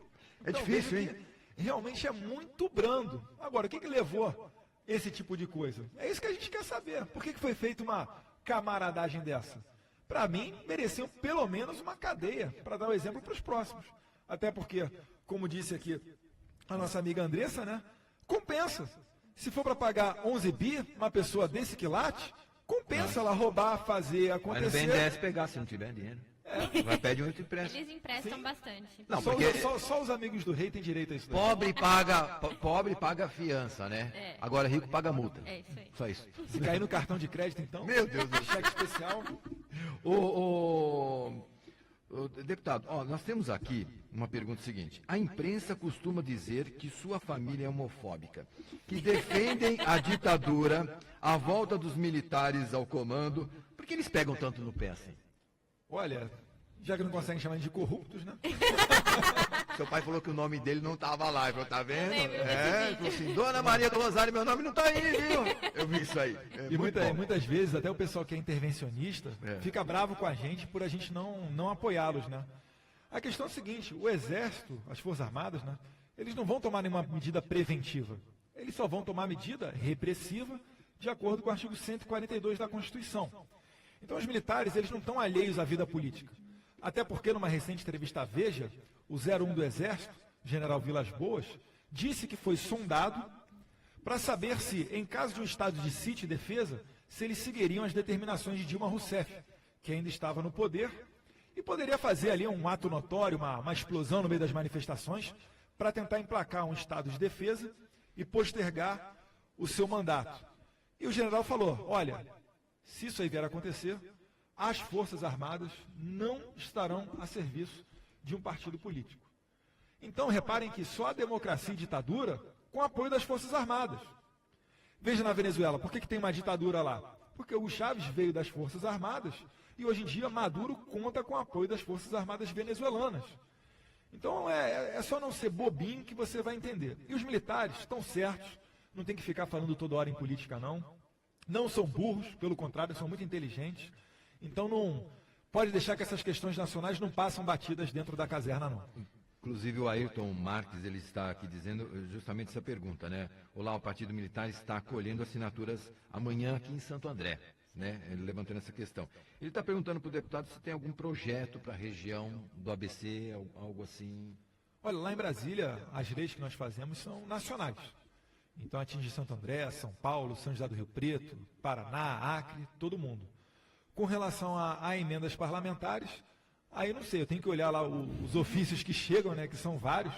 É difícil, hein? Realmente é muito brando. Agora, o que levou esse tipo de coisa? É isso que a gente quer saber. Por que foi feita uma camaradagem dessa? Para mim, mereciam pelo menos uma cadeia, para dar o exemplo para os próximos. Até porque, como disse aqui a nossa amiga Andressa, né? Compensa. Se for para pagar 11 bi, uma pessoa desse quilate, compensa ela roubar, fazer acontecer. Mas no BNDES pegar, se não tiver dinheiro. Vai pedir muito empréstimo. Eles emprestam Sim. bastante. Não, Só, porque só os amigos do rei têm direito a isso. daí. pobre paga fiança, né? É. Agora rico paga multa. É isso aí. Só isso. Se cair no cartão de crédito, então. Meu Deus do céu. Cheque especial. Deputado, nós temos aqui uma pergunta seguinte. A imprensa costuma dizer que sua família é homofóbica, que defendem a ditadura, a volta dos militares ao comando. Por que eles pegam tanto no pé assim? Olha, já que não conseguem chamar de corruptos, né? Seu pai falou que o nome dele não estava lá. Ele falou, tá vendo? lembro desse Ele falou assim, Dona Maria do Rosário, meu nome não está aí, viu? Eu vi isso aí. E muito bom. muitas vezes, até o pessoal que é intervencionista fica bravo com a gente por a gente não apoiá-los, né? A questão é a seguinte, o Exército, as Forças Armadas, né? Eles não vão tomar nenhuma medida preventiva. Eles só vão tomar medida repressiva de acordo com o artigo 142 da Constituição. Então, os militares, eles não estão alheios à vida política. Até porque, numa recente entrevista à Veja, o 01 do Exército, general Vilas Boas, disse que foi sondado para saber se, em caso de um estado de sítio e defesa, se eles seguiriam as determinações de Dilma Rousseff, que ainda estava no poder, e poderia fazer ali um ato notório, uma explosão no meio das manifestações, para tentar emplacar um estado de defesa e postergar o seu mandato. E o general falou, olha, se isso aí vier a acontecer, as Forças Armadas não estarão a serviço de um partido político. Então, reparem que só a democracia e ditadura com apoio das Forças Armadas. Veja na Venezuela, por que tem uma ditadura lá? Porque o Chávez veio das Forças Armadas e hoje em dia Maduro conta com o apoio das Forças Armadas venezuelanas. Então, é só não ser bobinho que você vai entender. E os militares estão certos, não tem que ficar falando toda hora em política, não. Não são burros, pelo contrário, são muito inteligentes. Então, não pode deixar que essas questões nacionais não passam batidas dentro da caserna, não. Inclusive o Ayrton Marques, ele está aqui dizendo justamente essa pergunta, né? Olá, o Partido Militar está acolhendo assinaturas amanhã aqui em Santo André, né? Ele levantando essa questão. Ele está perguntando para o deputado se tem algum projeto para a região do ABC, algo assim. Olha, lá em Brasília, as leis que nós fazemos são nacionais. Então atinge Santo André, São Paulo, São José do Rio Preto, Paraná, Acre, todo mundo. Com relação a emendas parlamentares, aí não sei, eu tenho que olhar lá os ofícios que chegam, né, que são vários,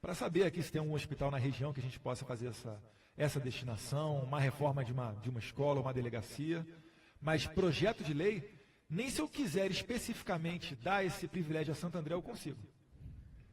para saber aqui se tem um hospital na região que a gente possa fazer essa destinação, uma reforma de uma escola, uma delegacia. Mas projeto de lei, nem se eu quiser especificamente dar esse privilégio a Santo André, eu consigo.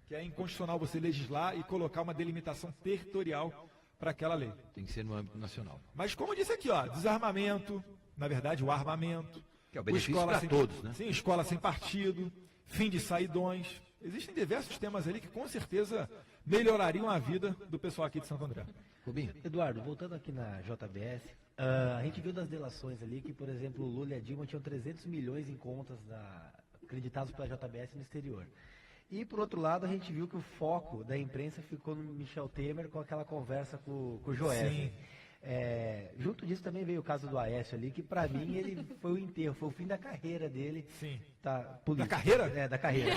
Que é inconstitucional você legislar e colocar uma delimitação territorial para aquela lei. Tem que ser no âmbito nacional. Mas como eu disse aqui, ó, desarmamento, na verdade o armamento, que é o benefício para todos, né? Sim, escola sem partido, fim de saidões. Existem diversos temas ali que com certeza melhorariam a vida do pessoal aqui de Santo André. Rubinho. Eduardo, voltando aqui na JBS, a gente viu das delações ali que, por exemplo, o Lula e a Dilma tinham 300 milhões em contas acreditados pela JBS no exterior. E, por outro lado, a gente viu que o foco da imprensa ficou no Michel Temer com aquela conversa com o Joesley. Junto disso também veio o caso do Aécio ali, que para mim ele foi o enterro, foi o fim da carreira dele. Sim. Da carreira? Da carreira.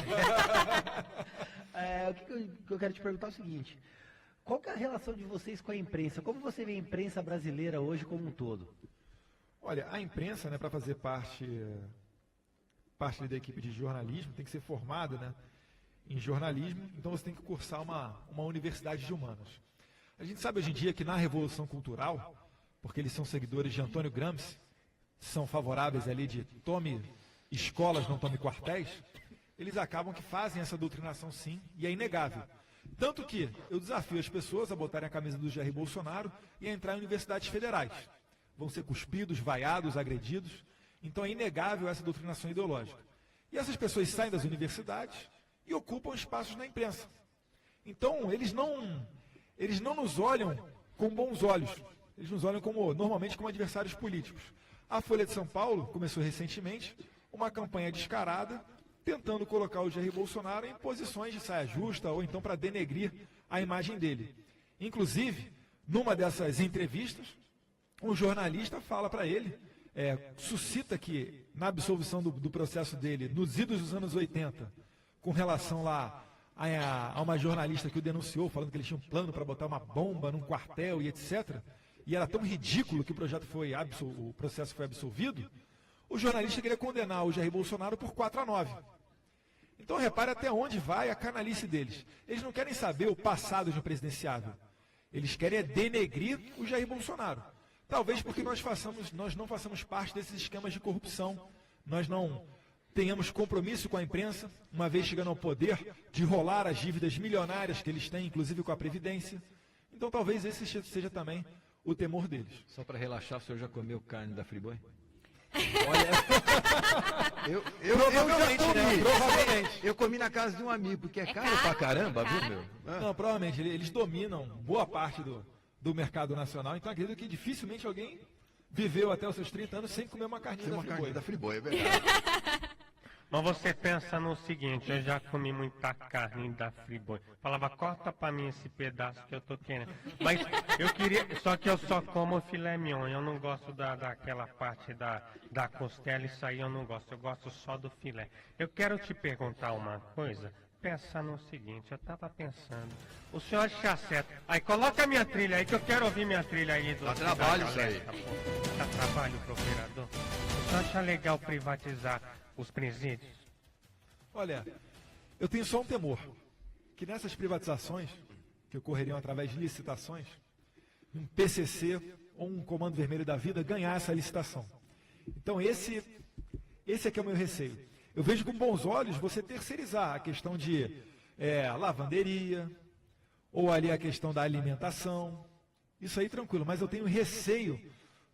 O que eu quero te perguntar é o seguinte, qual que é a relação de vocês com a imprensa? Como você vê a imprensa brasileira hoje como um todo? Olha, a imprensa, né, para fazer parte da equipe de jornalismo, tem que ser formada, né, em jornalismo, então você tem que cursar uma universidade de humanas. A gente sabe hoje em dia que na Revolução Cultural, porque eles são seguidores de Antônio Gramsci, são favoráveis ali de tome escolas, não tome quartéis, eles acabam que fazem essa doutrinação sim, e é inegável. Tanto que eu desafio as pessoas a botarem a camisa do Jair Bolsonaro e a entrar em universidades federais. Vão ser cuspidos, vaiados, agredidos, então é inegável essa doutrinação ideológica. E essas pessoas saem das universidades e ocupam espaços na imprensa. Então, eles não nos olham com bons olhos. Eles nos olham normalmente como adversários políticos. A Folha de São Paulo começou recentemente uma campanha descarada, tentando colocar o Jair Bolsonaro em posições de saia justa ou então para denegrir a imagem dele. Inclusive, numa dessas entrevistas, um jornalista fala para ele, suscita que na absolvição do processo dele, nos idos dos anos 80, com relação lá a uma jornalista que o denunciou, falando que ele tinha um plano para botar uma bomba num quartel e etc., e era tão ridículo que o processo foi absolvido, o jornalista queria condenar o Jair Bolsonaro por 4-9. Então repare até onde vai a canalice deles. Eles não querem saber o passado de um presidenciável. Eles querem denegrir o Jair Bolsonaro. Talvez porque nós não façamos parte desses esquemas de corrupção. Nós não tenhamos compromisso com a imprensa, uma vez chegando ao poder, de rolar as dívidas milionárias que eles têm, inclusive com a Previdência. Então talvez esse seja também o temor deles. Só para relaxar, o senhor já comeu carne da Friboi? Olha, Eu Provavelmente, já comi. né? Provavelmente. Eu comi na casa de um amigo, porque é caro caro, pra caramba, é viu, caro. meu? Não, provavelmente, eles dominam boa parte do mercado nacional, então acredito que dificilmente alguém viveu até os seus 30 anos sem comer uma carninha Tem da uma Friboi. carninha da Friboi, é verdade. Mas você pensa no seguinte, eu já comi muita carne da Friboi. Falava, corta pra mim esse pedaço que eu tô querendo. Mas eu queria, só que eu só como filé mignon, eu não gosto daquela parte da costela, isso aí eu não gosto, eu gosto só do filé. Eu quero te perguntar uma coisa, pensa no seguinte, eu tava pensando, o senhor acha certo, aí coloca a minha trilha aí, que eu quero ouvir minha trilha aí. Dá trabalho isso aí. Dá trabalho, procurador. O senhor acha legal privatizar os presídios? Olha, eu tenho só um temor, que nessas privatizações, que ocorreriam através de licitações, um PCC ou um Comando Vermelho da Vida ganhar essa licitação. Então esse é que é o meu receio. Eu vejo com bons olhos você terceirizar a questão de lavanderia, ou ali a questão da alimentação, isso aí tranquilo, mas eu tenho receio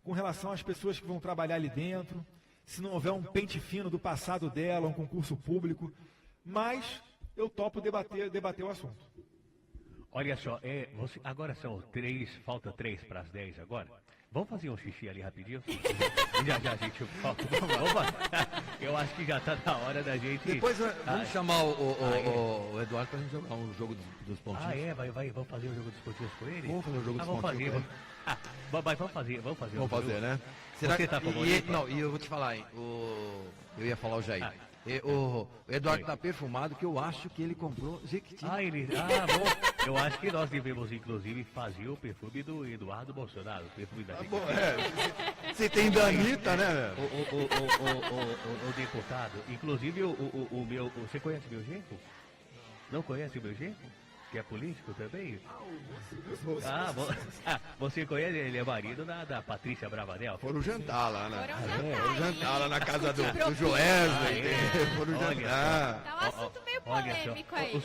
com relação às pessoas que vão trabalhar ali dentro, se não houver um pente fino do passado dela, um concurso público, mas eu topo debater o assunto. Olha só, agora são 3, falta 3 para as 10 agora. Vamos fazer um xixi ali rapidinho? já, gente, eu acho que já está na hora da gente... Depois vamos chamar o Eduardo pra gente jogar um jogo dos pontinhos. Vamos fazer o jogo dos pontinhos com ele? Vamos fazer o jogo dos vamos pontinhos. fazer. Vamos fazer. Vamos fazer, né? Você tá favorito? Não, e eu vou te falar, hein? Eu ia falar o Jair. O Eduardo tá perfumado, que eu acho que ele comprou Jequiti. Bom. Eu acho que nós devemos, inclusive, fazer o perfume do Eduardo Bolsonaro. O perfume da Bom, você tem da Anitta, né? O deputado, inclusive o meu... Você conhece meu genro? Não conhece o meu genro? Que é político também? Você conhece? Ele é marido da Patrícia Bravanel. Foram jantar lá, né? Foram jantar lá na casa do propina. Joesley. Foram Olha jantar. Tá um assunto meio polêmico aí.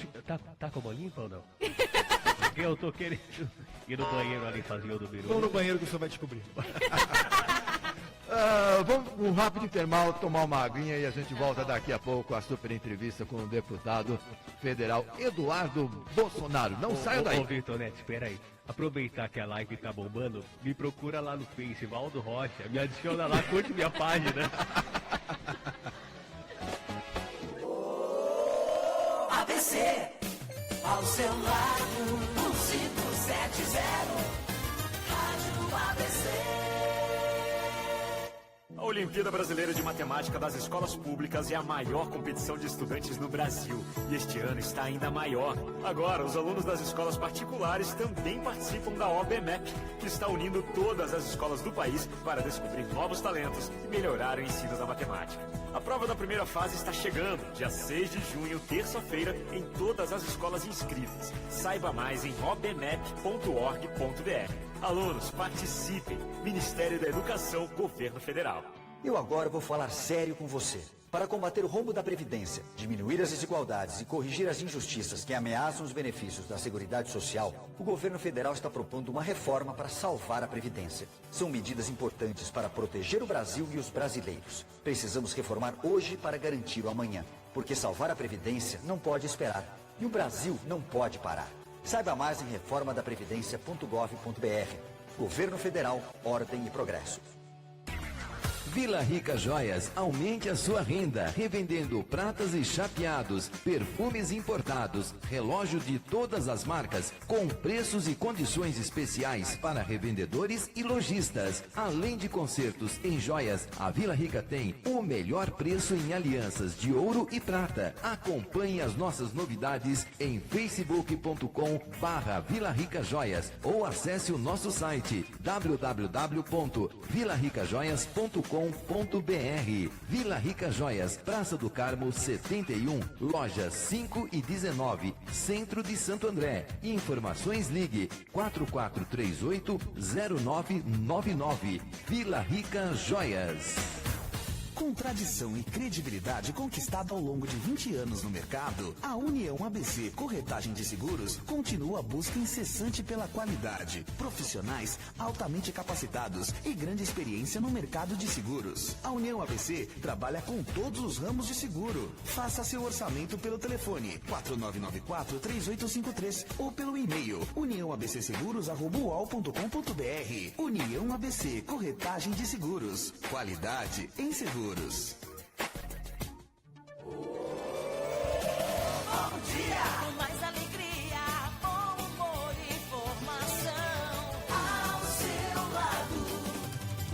Tá com a mão limpa ou não? Eu tô querendo ir no banheiro ali fazer o número. Vamos no banheiro que o senhor vai descobrir. Vamos um rápido intervalo, tomar uma aguinha e a gente volta daqui a pouco a super entrevista com o deputado federal Eduardo Bolsonaro. Não saia daí. Ô, Vitor Neto, espera aí. Aproveitar que a live tá bombando, me procura lá no Face, Valdo Rocha, me adiciona lá, curte minha página. ABC, ao seu lado, 1570, Rádio ABC. A Olimpíada Brasileira de Matemática das Escolas Públicas é a maior competição de estudantes no Brasil. E este ano está ainda maior. Agora, os alunos das escolas particulares também participam da OBMEP, que está unindo todas as escolas do país para descobrir novos talentos e melhorar o ensino da matemática. A prova da primeira fase está chegando, dia 6 de junho, terça-feira, em todas as escolas inscritas. Saiba mais em obmep.org.br. Alunos, participem! Ministério da Educação, Governo Federal. Eu agora vou falar sério com você. Para combater o rombo da Previdência, diminuir as desigualdades e corrigir as injustiças que ameaçam os benefícios da Seguridade Social, o governo federal está propondo uma reforma para salvar a Previdência. São medidas importantes para proteger o Brasil e os brasileiros. Precisamos reformar hoje para garantir o amanhã, porque salvar a Previdência não pode esperar e o Brasil não pode parar. Saiba mais em reformadaprevidência.gov.br. Governo Federal, Ordem e Progresso. Vila Rica Joias, aumente a sua renda, revendendo pratas e chapeados, perfumes importados, relógio de todas as marcas, com preços e condições especiais para revendedores e lojistas. Além de concertos em joias, a Vila Rica tem o melhor preço em alianças de ouro e prata. Acompanhe as nossas novidades em facebook.com/Vila Rica Joias ou acesse o nosso site www.vilaricajoias.com.br. Vila Rica Joias, Praça do Carmo 71, lojas 5 e 19, Centro de Santo André. Informações ligue 4438-0999. Vila Rica Joias. Com tradição e credibilidade conquistada ao longo de 20 anos no mercado, a União ABC Corretagem de Seguros continua a busca incessante pela qualidade, profissionais altamente capacitados e grande experiência no mercado de seguros. A União ABC trabalha com todos os ramos de seguro. Faça seu orçamento pelo telefone 4994-3853 ou pelo e-mail uniãoabcseguros@uol.com.br. União ABC Corretagem de Seguros. Qualidade em seguros. Bom dia, com mais alegria, bom humor e informação. Ao seu lado,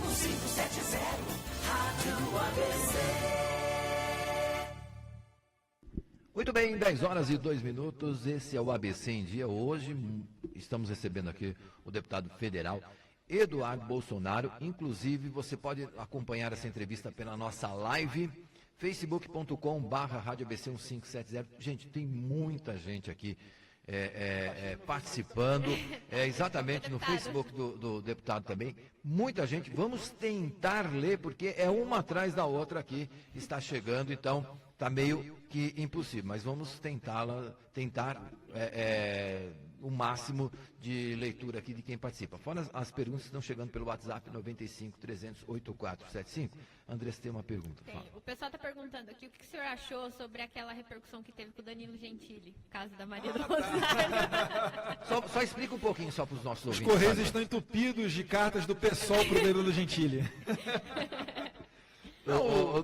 no 570, Rádio ABC. Muito bem, 10h02. Esse é o ABC em Dia. Hoje estamos recebendo aqui o deputado federal Eduardo Bolsonaro. Inclusive, você pode acompanhar essa entrevista pela nossa live, facebook.com/radioabc1570. Gente, tem muita gente aqui participando, exatamente no Facebook do deputado também. Muita gente, vamos tentar ler, porque é uma atrás da outra aqui, está chegando, então está meio que impossível, mas vamos tentar o máximo de leitura aqui de quem participa. Fora as perguntas que estão chegando pelo WhatsApp 95-300-8475. Andressa tem uma pergunta. Fala. O pessoal está perguntando aqui o que o senhor achou sobre aquela repercussão que teve com o Danilo Gentili, caso da Maria do Rosário. Só explica um pouquinho só para os nossos ouvintes. Os Correios estão entupidos de cartas do PSOL para o Danilo Gentili.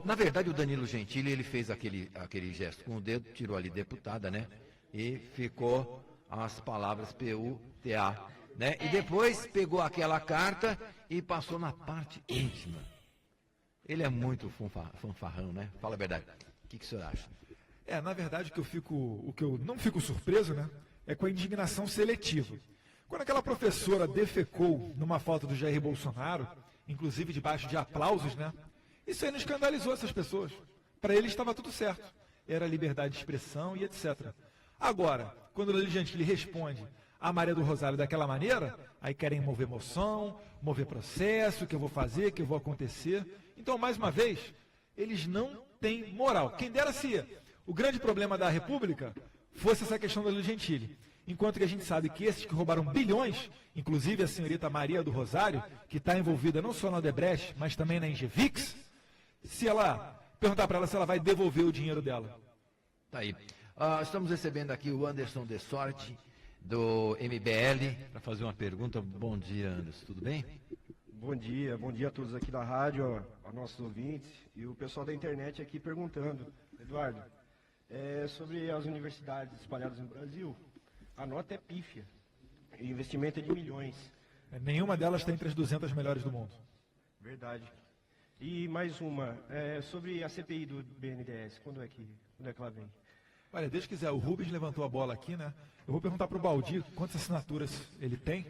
Na verdade, o Danilo Gentili, ele fez aquele gesto com o dedo, tirou ali deputada, né? E ficou as palavras PUTA, né? E depois pegou aquela carta e passou na parte íntima. Ele é muito fanfarrão, né? Fala a verdade. O que o senhor acha? Na verdade, o que eu não fico surpreso, né? É com a indignação seletiva. Quando aquela professora defecou numa foto do Jair Bolsonaro, inclusive debaixo de aplausos, né? Isso aí não escandalizou essas pessoas. Para eles estava tudo certo. Era liberdade de expressão e etc. Agora, quando o Danilo Gentili responde a Maria do Rosário daquela maneira, aí querem mover moção, mover processo, o que eu vou fazer, o que eu vou acontecer. Então, mais uma vez, eles não têm moral. Quem dera se o grande problema da República fosse essa questão do Danilo Gentili. Enquanto que a gente sabe que esses que roubaram bilhões, inclusive a senhorita Maria do Rosário, que está envolvida não só na Odebrecht, mas também na Engevix, se ela perguntar para ela se ela vai devolver o dinheiro dela. Tá aí. Estamos recebendo aqui o Anderson de Sorte, do MBL, para fazer uma pergunta. Bom dia, Anderson, tudo bem? Bom dia a todos aqui da rádio, aos nossos ouvintes e o pessoal da internet aqui perguntando. Eduardo, sobre as universidades espalhadas no Brasil, a nota é pífia, o investimento é de milhões. Nenhuma delas está entre as 200 melhores do mundo. Verdade. E mais uma, sobre a CPI do BNDES, quando é que ela vem? Olha, desde que quiser, o Rubens levantou a bola aqui, né? Eu vou perguntar para o Baldi quantas assinaturas ele tem,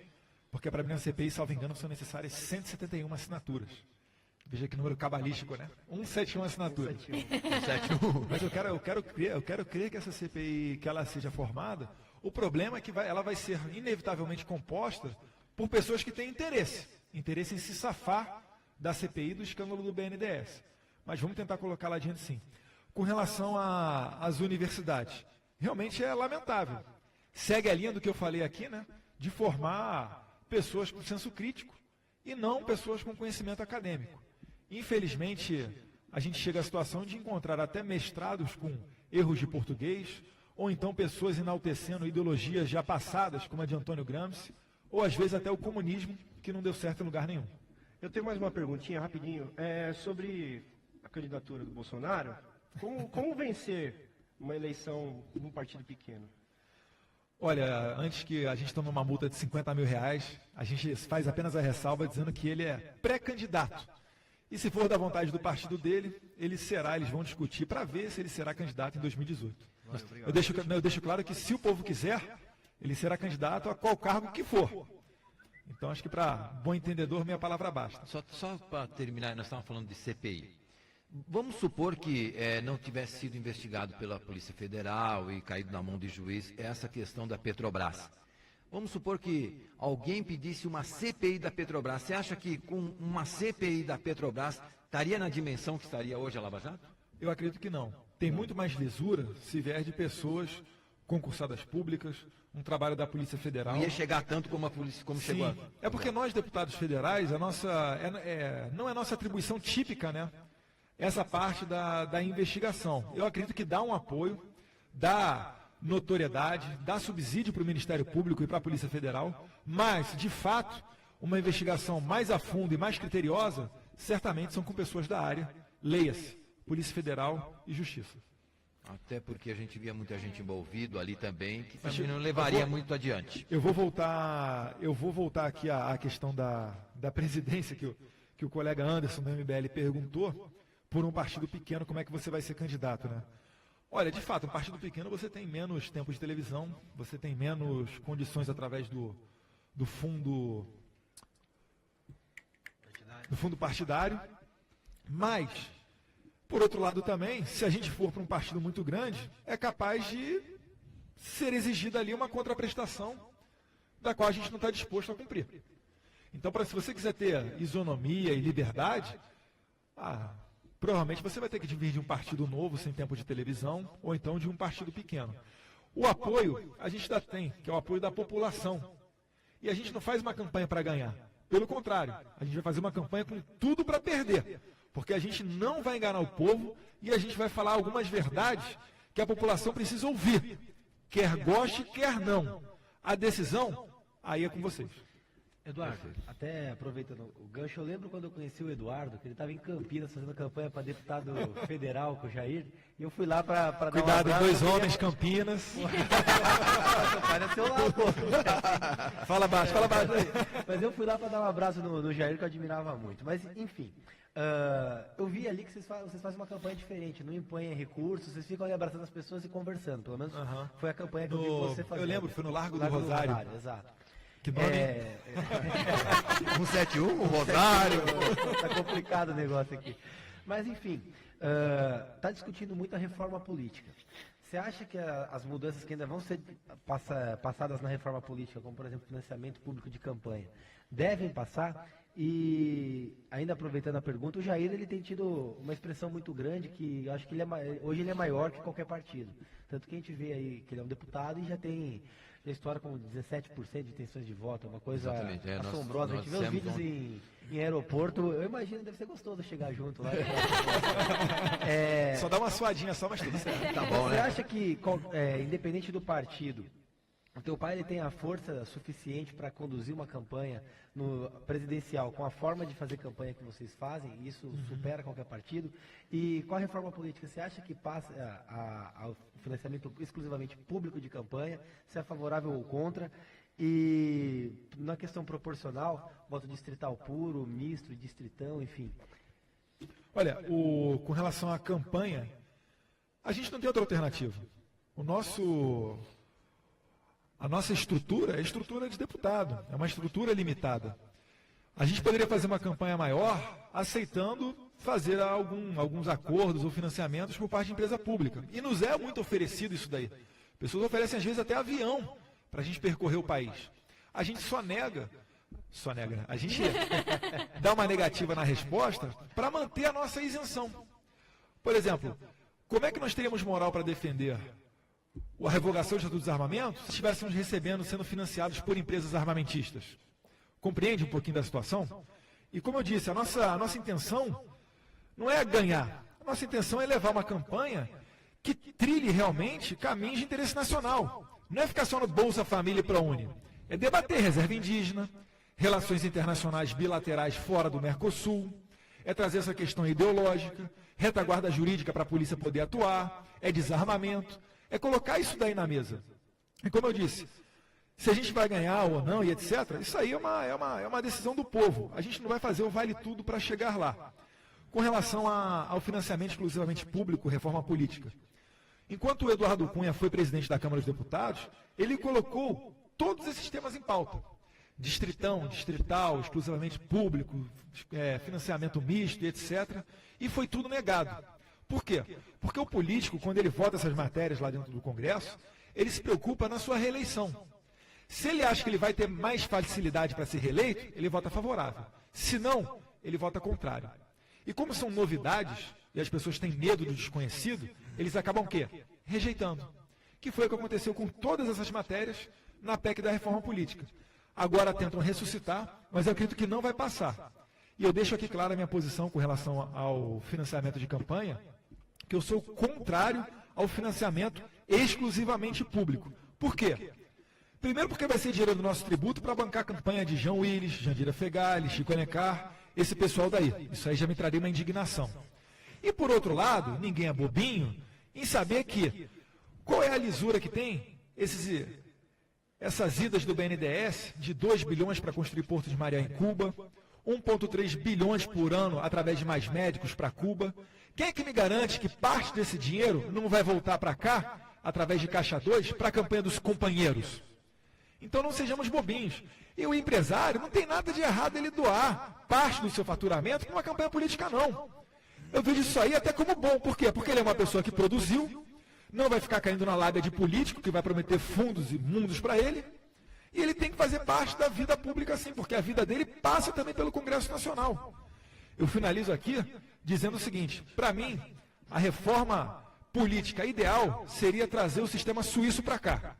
porque para abrir a CPI, salvo engano, são necessárias 171 assinaturas. Veja que número cabalístico, né? 171 assinaturas. 171. Mas eu quero crer que essa CPI, que ela seja formada, o problema é que ela vai ser inevitavelmente composta por pessoas que têm interesse em se safar da CPI do escândalo do BNDES. Mas vamos tentar colocar lá adiante sim. Com relação às universidades, realmente é lamentável. Segue a linha do que eu falei aqui, né? De formar pessoas com senso crítico e não pessoas com conhecimento acadêmico. Infelizmente, a gente chega à situação de encontrar até mestrados com erros de português, ou então pessoas enaltecendo ideologias já passadas, como a de Antônio Gramsci, ou às vezes até o comunismo, que não deu certo em lugar nenhum. Eu tenho mais uma perguntinha, rapidinho, sobre a candidatura do Bolsonaro. Como vencer uma eleição num partido pequeno? Olha, antes que a gente tome uma multa de 50 mil reais, a gente faz apenas a ressalva dizendo que ele é pré-candidato. E se for da vontade do partido dele, eles vão discutir para ver se ele será candidato em 2018. Eu deixo claro que se o povo quiser, ele será candidato a qual cargo que for. Então acho que para bom entendedor, minha palavra basta. Só para terminar, nós estávamos falando de CPI. Vamos supor que não tivesse sido investigado pela Polícia Federal e caído na mão de juiz essa questão da Petrobras. Vamos supor que alguém pedisse uma CPI da Petrobras. Você acha que com uma CPI da Petrobras estaria na dimensão que estaria hoje a Lava Jato? Eu acredito que não. Tem muito mais lisura se vier de pessoas concursadas públicas, um trabalho da Polícia Federal. Não ia chegar tanto como a polícia, como Sim, chegou. é porque nós, deputados federais, não é nossa atribuição típica, né? Essa parte da investigação. Eu acredito que dá um apoio, dá notoriedade, dá subsídio para o Ministério Público e para a Polícia Federal, mas, de fato, uma investigação mais a fundo e mais criteriosa, certamente são com pessoas da área, leia-se, Polícia Federal e Justiça. Até porque a gente via muita gente envolvido ali também, que também não levaria muito adiante. Eu vou voltar aqui à questão da presidência que o colega Anderson do MBL perguntou, por um partido pequeno, como é que você vai ser candidato, né? Olha, de fato, um partido pequeno você tem menos tempo de televisão, você tem menos condições através do fundo partidário, mas, por outro lado também, se a gente for para um partido muito grande, é capaz de ser exigida ali uma contraprestação da qual a gente não está disposto a cumprir. Então, se você quiser ter isonomia e liberdade, provavelmente você vai ter que vir de um partido novo, sem tempo de televisão, ou então de um partido pequeno. O apoio, a gente ainda tem, que é o apoio da população. E a gente não faz uma campanha para ganhar. Pelo contrário, a gente vai fazer uma campanha com tudo para perder. Porque a gente não vai enganar o povo e a gente vai falar algumas verdades que a população precisa ouvir. Quer goste, quer não. A decisão, aí é com vocês. Eduardo, até aproveitando o gancho, eu lembro quando eu conheci o Eduardo, que ele estava em Campinas fazendo campanha para deputado federal com o Jair, e eu fui lá para dar Cuidado, um abraço. dois homens, Campinas. Apareceu lá, pô. Fala baixo. Mas eu fui lá para dar um abraço no Jair, que eu admirava muito. Mas, enfim, eu vi ali que vocês fazem uma campanha diferente, não impõem recursos, vocês ficam ali abraçando as pessoas e conversando. Pelo menos foi a campanha que eu vi você fazendo. Eu lembro, foi no Largo do Rosário. Exato. Que nome? 171, o Rosário. Tá complicado o negócio aqui. Mas, enfim, está discutindo muito a reforma política. Você acha que as mudanças que ainda vão ser passadas na reforma política, como, por exemplo, financiamento público de campanha, devem passar? E, ainda aproveitando a pergunta, o Jair ele tem tido uma expressão muito grande, que eu acho que hoje ele é maior que qualquer partido. Tanto que a gente vê aí que ele é um deputado e já estoura com 17% de intenções de voto, é uma coisa assombrosa. A gente vê os vídeos em aeroporto, eu imagino que deve ser gostoso chegar junto lá. Só dá uma suadinha só, mas tudo certo. Tá bom, né? Você acha que, independente do partido, o teu pai ele tem a força suficiente para conduzir uma campanha presidencial com a forma de fazer campanha que vocês fazem? Isso supera qualquer partido? E com a reforma política, você acha que passa ao financiamento exclusivamente público de campanha? Se é favorável ou contra? E na questão proporcional, voto distrital puro, misto, distritão, enfim. Olha, com relação à campanha, a gente não tem outra alternativa. A nossa estrutura é a estrutura de deputado, é uma estrutura limitada. A gente poderia fazer uma campanha maior aceitando fazer alguns acordos ou financiamentos por parte de empresa pública. E nos é muito oferecido isso daí. Pessoas oferecem às vezes até avião para a gente percorrer o país. A gente só nega, a gente dá uma negativa na resposta para manter a nossa isenção. Por exemplo, como é que nós teríamos moral para defender a revogação do Estatuto dos Armamentos se estivéssemos sendo financiados por empresas armamentistas? Compreende um pouquinho da situação? E como eu disse, a nossa intenção não é ganhar. A nossa intenção é levar uma campanha que trilhe realmente caminhos de interesse nacional. Não é ficar só no Bolsa Família e ProUni. É debater reserva indígena, relações internacionais bilaterais fora do Mercosul, é trazer essa questão ideológica, retaguarda jurídica para a polícia poder atuar, é desarmamento, é colocar isso daí na mesa. E como eu disse, se a gente vai ganhar ou não e etc., isso aí é uma decisão do povo. A gente não vai fazer o vale tudo para chegar lá. Com relação ao financiamento exclusivamente público, reforma política. Enquanto o Eduardo Cunha foi presidente da Câmara dos Deputados, ele colocou todos esses temas em pauta. Distritão, distrital, exclusivamente público, financiamento misto, etc. E foi tudo negado. Por quê? Porque o político, quando ele vota essas matérias lá dentro do Congresso, ele se preocupa na sua reeleição. Se ele acha que ele vai ter mais facilidade para ser reeleito, ele vota favorável. Se não, ele vota contrário. E como são novidades, e as pessoas têm medo do desconhecido, eles acabam o quê? Rejeitando. Que foi o que aconteceu com todas essas matérias na PEC da reforma política. Agora tentam ressuscitar, mas eu acredito que não vai passar. E eu deixo aqui clara a minha posição com relação ao financiamento de campanha, que eu sou contrário ao financiamento exclusivamente público. Por quê? Primeiro porque vai ser dinheiro do nosso tributo para bancar a campanha de Jean Willis, Jandira Fegali, Chico Alencar, esse pessoal daí. Isso aí já me traria uma indignação. E por outro lado, ninguém é bobinho em saber que qual é a lisura que tem essas idas do BNDES de 2 bilhões para construir Porto de Mariá em Cuba, 1,3 bilhões por ano através de mais médicos para Cuba. Quem é que me garante que parte desse dinheiro não vai voltar para cá, através de Caixa 2, para a campanha dos companheiros? Então não sejamos bobinhos. E o empresário não tem nada de errado ele doar parte do seu faturamento para uma campanha política, não. Eu vejo isso aí até como bom. Por quê? Porque ele é uma pessoa que produziu, não vai ficar caindo na lábia de político que vai prometer fundos e mundos para ele, e ele tem que fazer parte da vida pública sim, porque a vida dele passa também pelo Congresso Nacional. Eu finalizo aqui dizendo o seguinte: para mim, a reforma política ideal seria trazer o sistema suíço para cá.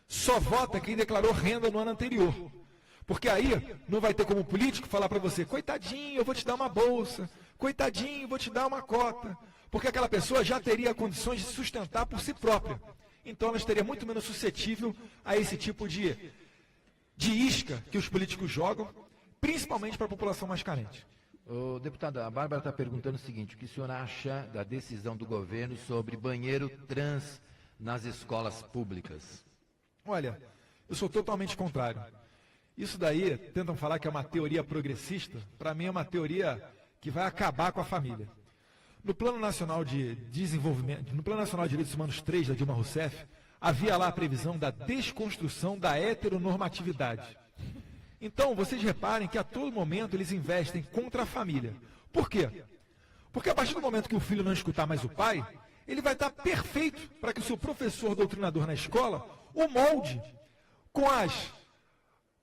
Só vota quem declarou renda no ano anterior. Porque aí não vai ter como político falar para você: coitadinho, eu vou te dar uma bolsa, coitadinho, eu vou te dar uma cota. Porque aquela pessoa já teria condições de sustentar por si própria. Então ela estaria muito menos suscetível a esse tipo de isca que os políticos jogam, principalmente para a população mais carente. Ô, deputada, a Bárbara está perguntando o seguinte: o que o senhor acha da decisão do governo sobre banheiro trans nas escolas públicas? Olha, eu sou totalmente contrário. Isso daí, tentam falar que é uma teoria progressista, para mim é uma teoria que vai acabar com a família. No Plano Nacional de Desenvolvimento, no Plano Nacional de Direitos Humanos 3, da Dilma Rousseff, havia lá a previsão da desconstrução da heteronormatividade. Então, vocês reparem que a todo momento eles investem contra a família. Por quê? Porque a partir do momento que o filho não escutar mais o pai, ele vai estar perfeito para que o seu professor doutrinador na escola o molde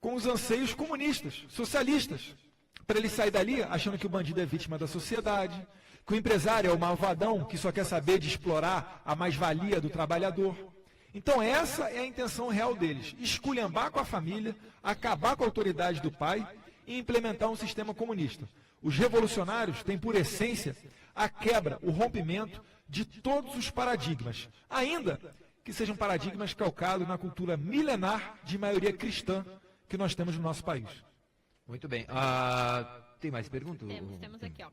com os anseios comunistas, socialistas, para ele sair dali achando que o bandido é vítima da sociedade, que o empresário é o malvadão que só quer saber de explorar a mais-valia do trabalhador. Então essa é a intenção real deles: esculhambar com a família, acabar com a autoridade do pai e implementar um sistema comunista. Os revolucionários têm por essência a quebra, o rompimento de todos os paradigmas, ainda que sejam paradigmas calcados na cultura milenar de maioria cristã que nós temos no nosso país. Muito bem. Tem mais perguntas? Temos aqui, ó.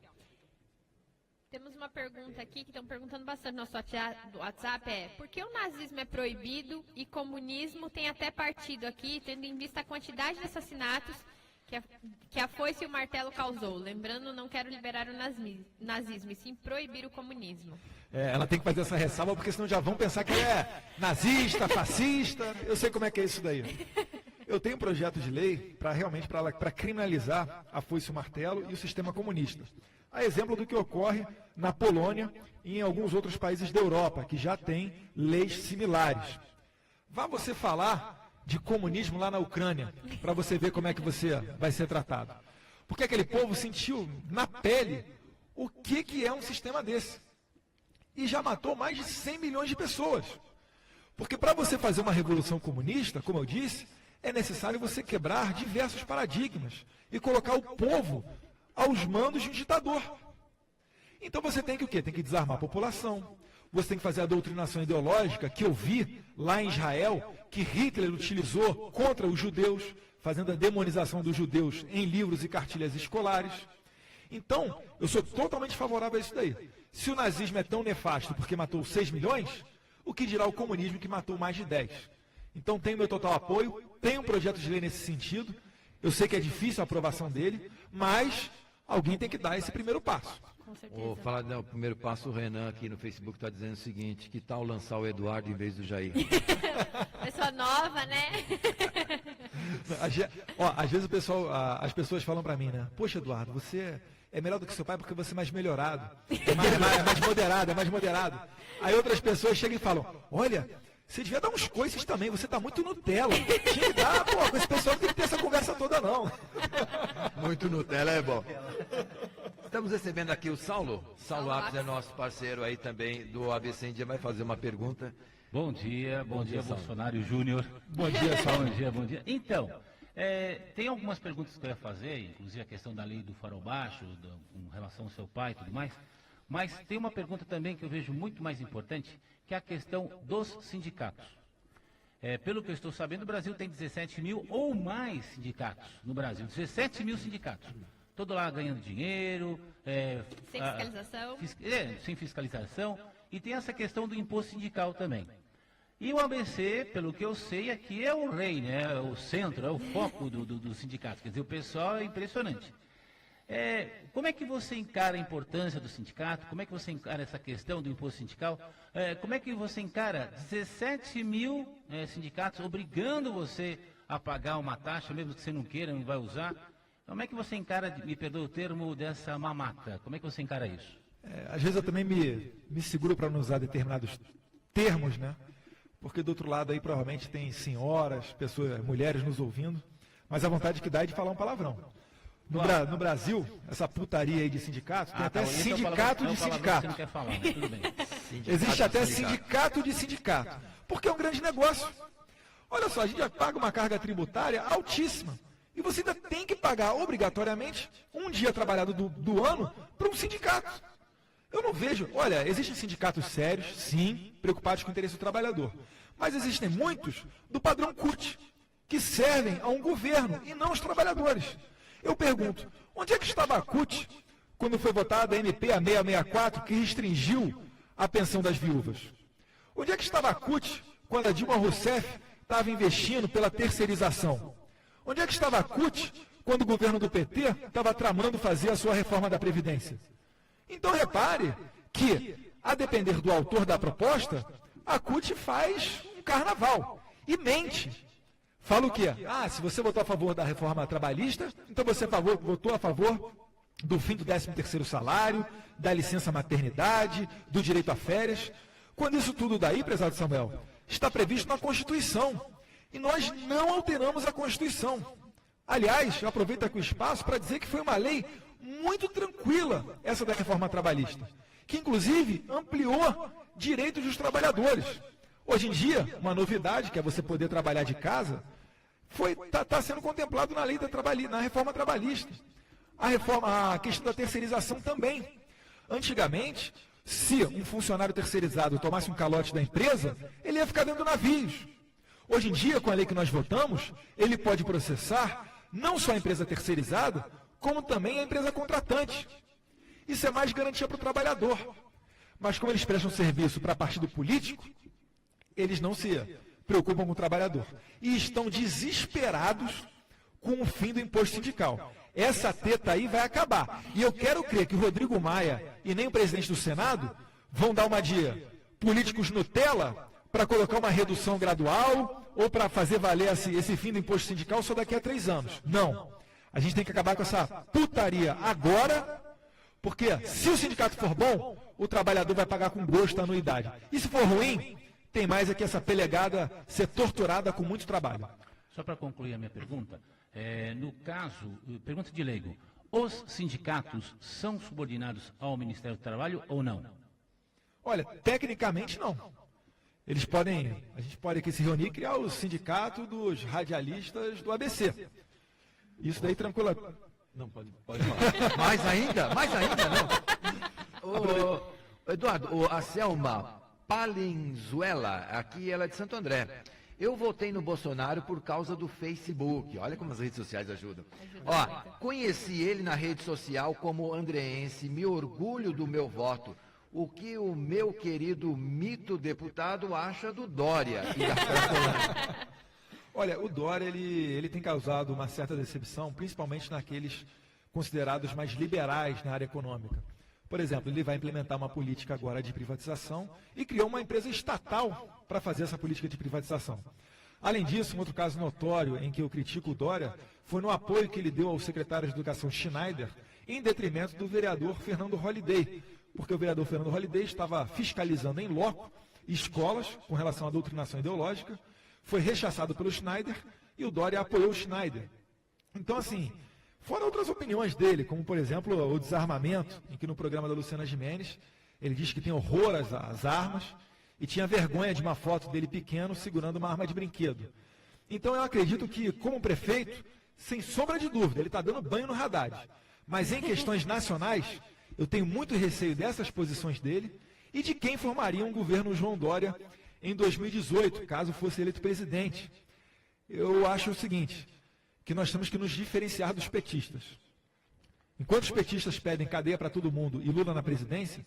Temos uma pergunta aqui que estão perguntando bastante no nosso WhatsApp, por que o nazismo é proibido e comunismo tem até partido aqui, tendo em vista a quantidade de assassinatos que a foice e o martelo causou? Lembrando, não quero liberar o nazismo, e sim proibir o comunismo. Ela tem que fazer essa ressalva, porque senão já vão pensar que ela é nazista, fascista. Eu sei como é que é isso daí. Eu tenho um projeto de lei para criminalizar a foice e o martelo e o sistema comunista. A exemplo do que ocorre na Polônia e em alguns outros países da Europa, que já têm leis similares. Vá você falar de comunismo lá na Ucrânia, para você ver como é que você vai ser tratado. Porque aquele povo sentiu na pele o que é um sistema desse. E já matou mais de 100 milhões de pessoas. Porque para você fazer uma revolução comunista, como eu disse, é necessário você quebrar diversos paradigmas e colocar o povo aos mandos de um ditador. Então você tem que o quê? Tem que desarmar a população. Você tem que fazer a doutrinação ideológica que eu vi lá em Israel, que Hitler utilizou contra os judeus, fazendo a demonização dos judeus em livros e cartilhas escolares. Então, eu sou totalmente favorável a isso daí. Se o nazismo é tão nefasto porque matou 6 milhões, o que dirá o comunismo que matou mais de 10? Então tenho meu total apoio, tenho um projeto de lei nesse sentido. Eu sei que é difícil a aprovação dele, mas alguém tem que dar esse primeiro passo. Vou falar do primeiro passo. O Renan aqui no Facebook está dizendo o seguinte: que tal lançar o Eduardo em vez do Jair? Pessoa nova, né? Às vezes as pessoas falam para mim, né? Poxa, Eduardo, você é melhor do que seu pai porque você é mais melhorado, é mais moderado. Aí outras pessoas chegam e falam: olha, Você devia dar uns coices também, você tá muito Nutella. Tinha que dar, pô, com esse pessoal não tem que ter essa conversa toda, não. Muito Nutella é bom. Estamos recebendo aqui o Saulo. Saulo Apes é nosso parceiro aí também do ABC em Dia, vai fazer uma pergunta. Bom dia, Bolsonaro Júnior. Bom dia, Saulo. Bom dia. Então, tem algumas perguntas que eu ia fazer, inclusive a questão da lei do farol baixo, com relação ao seu pai e tudo mais. Mas tem uma pergunta também que eu vejo muito mais importante, que é a questão dos sindicatos. Pelo que eu estou sabendo, o Brasil tem 17 mil ou mais sindicatos no Brasil. 17 mil sindicatos. Todo lá ganhando dinheiro. Sem fiscalização. Sem fiscalização. E tem essa questão do imposto sindical também. E o ABC, pelo que eu sei, aqui é o rei, né? O centro, é o foco do sindicato. Quer dizer, o pessoal é impressionante. Como é que você encara a importância do sindicato? Como é que você encara essa questão do imposto sindical? Como é que você encara 17 mil sindicatos obrigando você a pagar uma taxa, mesmo que você não queira, não vai usar? Como é que você encara, me perdoa o termo, dessa mamata? Como é que você encara isso? Às vezes eu também me seguro para não usar determinados termos, né? Porque do outro lado aí provavelmente tem senhoras, pessoas, mulheres nos ouvindo, mas a vontade que dá é de falar um palavrão. No Brasil, essa putaria aí de sindicato, tem até sindicato de sindicato. Você não quer falar, mas tudo bem. Existe até sindicato de sindicato, porque é um grande negócio. Olha só, a gente já paga uma carga tributária altíssima, e você ainda tem que pagar obrigatoriamente um dia trabalhado do ano para um sindicato. Eu não vejo, olha, existem sindicatos sérios, sim, preocupados com o interesse do trabalhador, mas existem muitos do padrão CUT, que servem a um governo e não aos trabalhadores. Eu pergunto, onde é que estava a CUT quando foi votada a MP a 664, que restringiu a pensão das viúvas? Onde é que estava a CUT quando a Dilma Rousseff estava investindo pela terceirização? Onde é que estava a CUT quando o governo do PT estava tramando fazer a sua reforma da Previdência? Então repare que, a depender do autor da proposta, a CUT faz um carnaval e mente. Fala o quê? Se você votou a favor da reforma trabalhista, então você votou a favor do fim do 13º salário, da licença maternidade, do direito a férias. Quando isso tudo daí, prezado Samuel, está previsto na Constituição. E nós não alteramos a Constituição. Aliás, eu aproveito aqui o espaço para dizer que foi uma lei muito tranquila, essa da reforma trabalhista, que inclusive ampliou direitos dos trabalhadores. Hoje em dia, uma novidade, que é você poder trabalhar de casa, está sendo contemplado na lei na reforma trabalhista. A questão da terceirização também. Antigamente, se um funcionário terceirizado tomasse um calote da empresa, ele ia ficar dentro de navios. Hoje em dia, com a lei que nós votamos, ele pode processar não só a empresa terceirizada, como também a empresa contratante. Isso é mais garantia para o trabalhador. Mas como eles prestam serviço para partido político, eles não se preocupam com o trabalhador. E estão desesperados com o fim do imposto sindical. Essa teta aí vai acabar. E eu quero crer que o Rodrigo Maia e nem o presidente do Senado vão dar uma de políticos Nutella para colocar uma redução gradual ou para fazer valer esse fim do imposto sindical só daqui a 3 anos. Não. A gente tem que acabar com essa putaria agora, porque se o sindicato for bom, o trabalhador vai pagar com gosto a anuidade. E se for ruim, tem mais aqui essa pelegada ser torturada com muito trabalho. Só para concluir a minha pergunta, no caso, pergunta de leigo, os sindicatos são subordinados ao Ministério do Trabalho ou não? Olha, tecnicamente não. A gente pode aqui se reunir e criar o sindicato dos radialistas do ABC. Isso daí tranquila. Não, pode falar. Mais ainda, não. Eduardo, a Selma Palenzuela, aqui ela é de Santo André. Eu votei no Bolsonaro por causa do Facebook. Olha como as redes sociais ajudam. Conheci ele na rede social como andreense, me orgulho do meu voto. O que o meu querido mito deputado acha do Dória e da Cracolândia? Olha, o Dória ele tem causado uma certa decepção, principalmente naqueles considerados mais liberais na área econômica. Por exemplo, ele vai implementar uma política agora de privatização e criou uma empresa estatal para fazer essa política de privatização. Além disso, um outro caso notório em que eu critico o Dória foi no apoio que ele deu ao secretário de Educação Schneider, em detrimento do vereador Fernando Holliday, porque o vereador Fernando Holliday estava fiscalizando em loco escolas com relação à doutrinação ideológica, foi rechaçado pelo Schneider e o Dória apoiou o Schneider. Então, assim, fora outras opiniões dele, como, por exemplo, o desarmamento, em que no programa da Luciana Gimenez, ele diz que tem horror às armas e tinha vergonha de uma foto dele pequeno segurando uma arma de brinquedo. Então, eu acredito que, como prefeito, sem sombra de dúvida, ele está dando banho no Haddad. Mas em questões nacionais, eu tenho muito receio dessas posições dele e de quem formaria um governo João Dória em 2018, caso fosse eleito presidente. Eu acho o seguinte, que nós temos que nos diferenciar dos petistas. Enquanto os petistas pedem cadeia para todo mundo e Lula na presidência,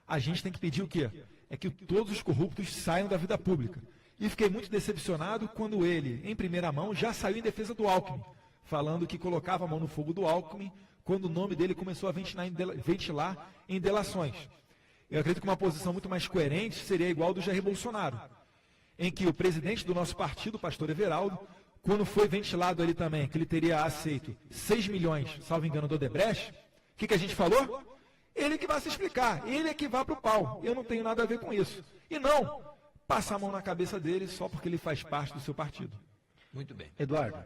a gente tem que pedir o quê? É que todos os corruptos saiam da vida pública. E fiquei muito decepcionado quando ele, em primeira mão, já saiu em defesa do Alckmin, falando que colocava a mão no fogo do Alckmin quando o nome dele começou a ventilar em delações. Eu acredito que uma posição muito mais coerente seria igual ao do Jair Bolsonaro, em que o presidente do nosso partido, o pastor Everaldo, quando foi ventilado ali também que ele teria aceito 6 milhões, salvo engano, do Odebrecht, o que a gente falou? Ele que vai se explicar, ele é que vai para o pau, eu não tenho nada a ver com isso. E não passar a mão na cabeça dele só porque ele faz parte do seu partido. Muito bem. Eduardo,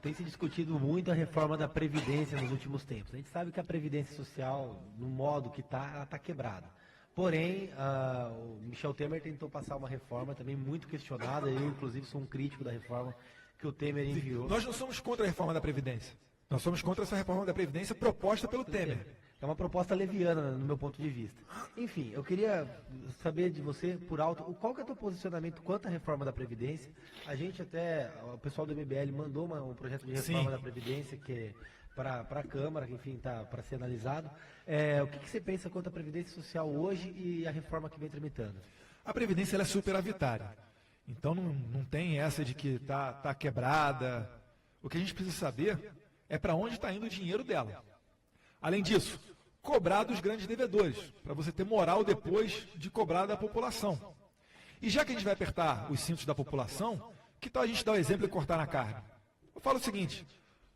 tem se discutido muito a reforma da Previdência nos últimos tempos. A gente sabe que a Previdência Social, no modo que está, ela está quebrada. Porém, o Michel Temer tentou passar uma reforma também muito questionada. Eu, inclusive, sou um crítico da reforma que o Temer enviou. Nós não somos contra a reforma da Previdência. Nós somos contra essa reforma da Previdência proposta pelo Temer. É uma proposta leviana, no meu ponto de vista. Enfim, eu queria saber de você, por alto, qual que é o teu posicionamento quanto à reforma da Previdência. A gente até, o pessoal do MBL mandou um projeto de reforma da Previdência, que é para a Câmara, que enfim está para ser analisado. O que você pensa quanto à Previdência Social hoje e a reforma que vem tramitando? A Previdência ela é superavitária. Então não tem essa de que tá quebrada. O que a gente precisa saber é para onde está indo o dinheiro dela. Além disso, cobrar dos grandes devedores, para você ter moral depois de cobrar da população. E já que a gente vai apertar os cintos da população, que tal a gente dar o exemplo e cortar na carne? Eu falo o seguinte,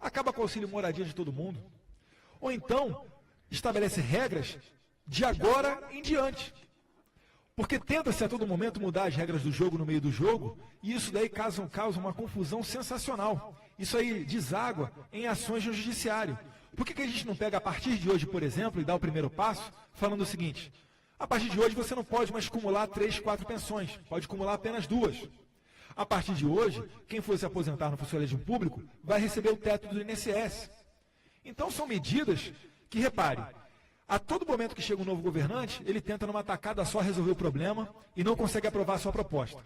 acaba com o auxílio moradia de todo mundo. Ou então, estabelece regras de agora em diante. Porque tenta-se a todo momento mudar as regras do jogo no meio do jogo, e isso daí causa uma confusão sensacional. Isso aí deságua em ações no judiciário. Por que a gente não pega a partir de hoje, por exemplo, e dá o primeiro passo, falando o seguinte, a partir de hoje você não pode mais acumular 3, 4 pensões, pode acumular apenas 2. A partir de hoje, quem for se aposentar no funcionalismo público vai receber o teto do INSS. Então são medidas que, repare, a todo momento que chega um novo governante, ele tenta numa tacada só resolver o problema e não consegue aprovar a sua proposta.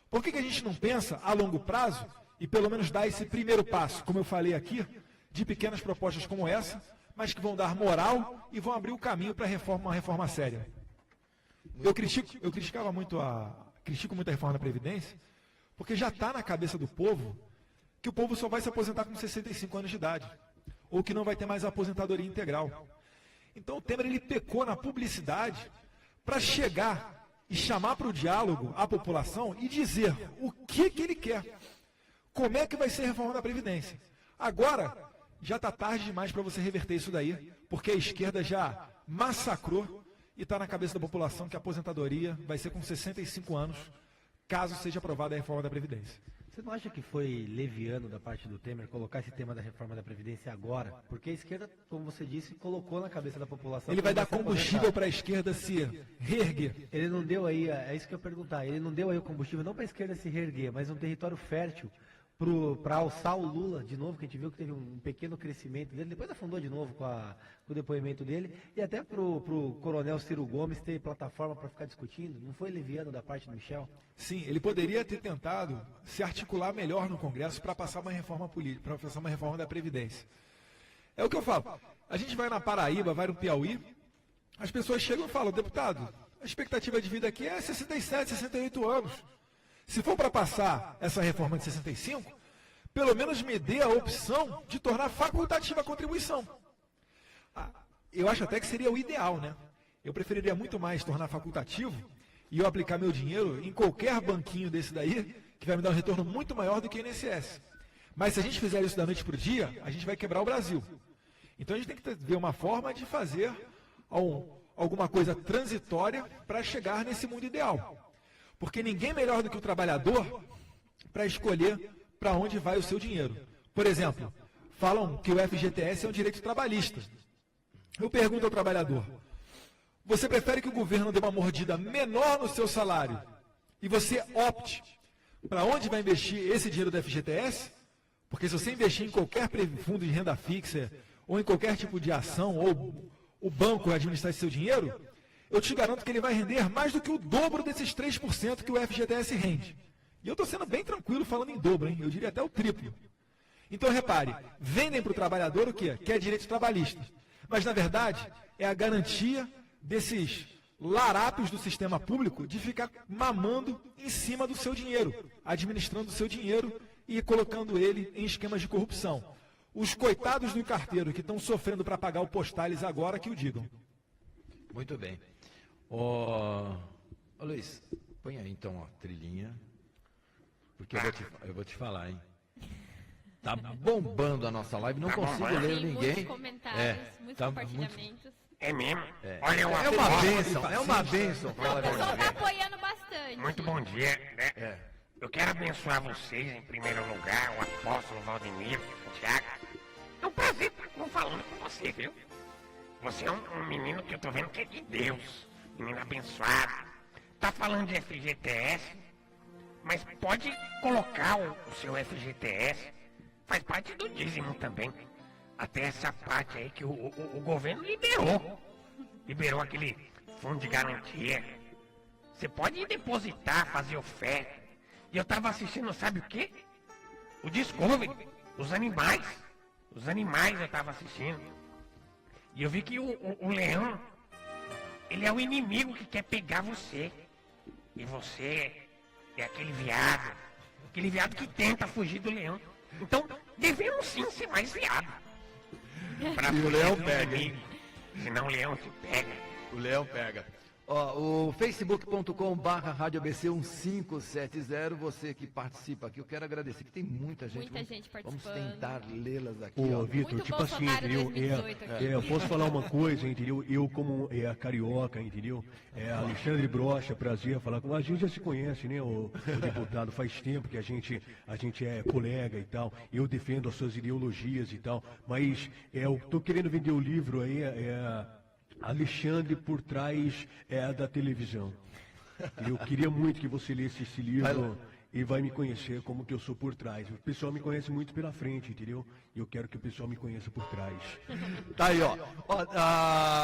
Por que a gente não pensa a longo prazo e pelo menos dar esse primeiro passo, como eu falei aqui, de pequenas propostas como essa, mas que vão dar moral e vão abrir o caminho para uma reforma séria? Eu critico muito a reforma da Previdência, porque já está na cabeça do povo que o povo só vai se aposentar com 65 anos de idade, ou que não vai ter mais a aposentadoria integral. Então o Temer ele pecou na publicidade para chegar e chamar para o diálogo a população e dizer o que ele quer, como é que vai ser a reforma da Previdência. Agora, já está tarde demais para você reverter isso daí, porque a esquerda já massacrou e está na cabeça da população que a aposentadoria vai ser com 65 anos, caso seja aprovada a reforma da Previdência. Você não acha que foi leviano da parte do Temer colocar esse tema da reforma da Previdência agora? Porque a esquerda, como você disse, colocou na cabeça da população... Ele vai dar combustível para a esquerda se reerguer. Ele não deu aí, é isso que eu ia perguntar, ele não deu aí o combustível não para a esquerda se reerguer, mas um território fértil para alçar o Lula de novo, que a gente viu que teve um pequeno crescimento dele, depois afundou de novo com o depoimento dele, e até para o coronel Ciro Gomes ter plataforma para ficar discutindo. Não foi leviano da parte do Michel? Sim, ele poderia ter tentado se articular melhor no Congresso para passar uma reforma política, para passar uma reforma da Previdência. É o que eu falo, a gente vai na Paraíba, vai no Piauí, as pessoas chegam e falam, deputado, a expectativa de vida aqui é 67, 68 anos. Se for para passar essa reforma de 65, pelo menos me dê a opção de tornar facultativa a contribuição. Eu acho até que seria o ideal, né? Eu preferiria muito mais tornar facultativo e eu aplicar meu dinheiro em qualquer banquinho desse daí, que vai me dar um retorno muito maior do que o INSS. Mas se a gente fizer isso da noite para o dia, a gente vai quebrar o Brasil. Então a gente tem que ver uma forma de fazer alguma coisa transitória para chegar nesse mundo ideal. Porque ninguém melhor do que o trabalhador para escolher para onde vai o seu dinheiro. Por exemplo, falam que o FGTS é um direito trabalhista. Eu pergunto ao trabalhador, você prefere que o governo dê uma mordida menor no seu salário e você opte para onde vai investir esse dinheiro do FGTS? Porque se você investir em qualquer fundo de renda fixa ou em qualquer tipo de ação, ou o banco administrar esse seu dinheiro, eu te garanto que ele vai render mais do que o dobro desses 3% que o FGTS rende. E eu estou sendo bem tranquilo falando em dobro, hein? Eu diria até o triplo. Então, repare, vendem para o trabalhador o quê? Que é direito trabalhista. Mas, na verdade, é a garantia desses larápios do sistema público de ficar mamando em cima do seu dinheiro, administrando o seu dinheiro e colocando ele em esquemas de corrupção. Os coitados do carteiro que estão sofrendo para pagar o Postales agora, que o digam. Muito bem. Ô Luiz, põe aí então a trilhinha, porque eu vou te falar, hein? Tá bombando a nossa live, não consigo ler ninguém. Muitos comentários, muitos compartilhamentos. É mesmo? É. Olha, É uma bênção, é uma bênção. O pessoal tá apoiando bastante. Muito bom dia, né? Eu quero abençoar vocês, em primeiro lugar, o apóstolo Valdemiro, o Thiago. É um prazer estar falando com você, viu? Você é um menino que eu tô vendo que é de Deus. Menino abençoado. Tá falando de FGTS, mas pode colocar o seu FGTS, faz parte do dízimo também. Até essa parte aí que o governo liberou. Liberou aquele fundo de garantia. Você pode depositar, fazer oferta. E eu tava assistindo, sabe o quê? O Discovery, os animais. Os animais eu tava assistindo. E eu vi que o leão, ele é o inimigo que quer pegar você. E você é aquele viado que tenta fugir do leão. Então, devemos sim ser mais viado. E o leão pega, hein? Senão o leão te pega. O leão pega. Ó, o facebook.com/radiobc1570, você que participa aqui, eu quero agradecer, que tem muita gente. Muita gente participando. Vamos tentar lê-las aqui. Ô, Vitor, tipo assim, entendeu? Eu posso falar uma coisa, entendeu? Eu como carioca, entendeu? Alexandre Brocha, prazer falar com a gente já se conhece, né, o deputado, faz tempo que a gente é colega e tal. Eu defendo as suas ideologias e tal, mas eu tô querendo vender o livro aí, Alexandre por trás da televisão. Eu queria muito que você lesse esse livro e vai me conhecer como que eu sou por trás. O pessoal me conhece muito pela frente, entendeu? E eu quero que o pessoal me conheça por trás. Tá aí, ó.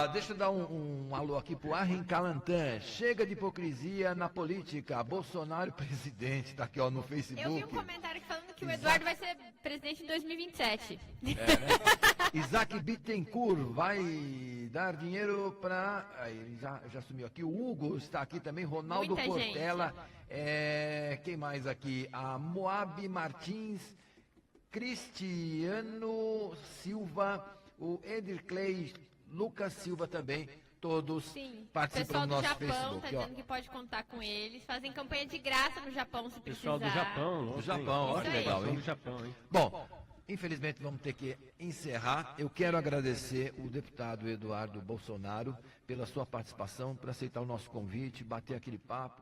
Deixa eu dar um alô aqui pro Arrin Calantan. Chega de hipocrisia na política. Bolsonaro presidente. Tá aqui, ó, no Facebook. Eu vi um comentário falando que o Eduardo vai ser presidente em 2027. Né? Isaac Bittencourt vai dar dinheiro para... Ele já sumiu aqui. O Hugo está aqui também. Ronaldo Muita Portela. Quem mais aqui? A Moab Martins, Cristiano Silva, o Edir Clay, Lucas Silva também. Todos participam do nosso Facebook. O pessoal do Japão Facebook. tá dizendo que pode contar com eles. Fazem campanha de graça no Japão, se precisar. Pessoal do Japão, Do Japão, olha que legal, hein? Do Japão, hein? Bom, infelizmente vamos ter que encerrar. Eu quero agradecer o deputado Eduardo Bolsonaro pela sua participação, por aceitar o nosso convite, bater aquele papo.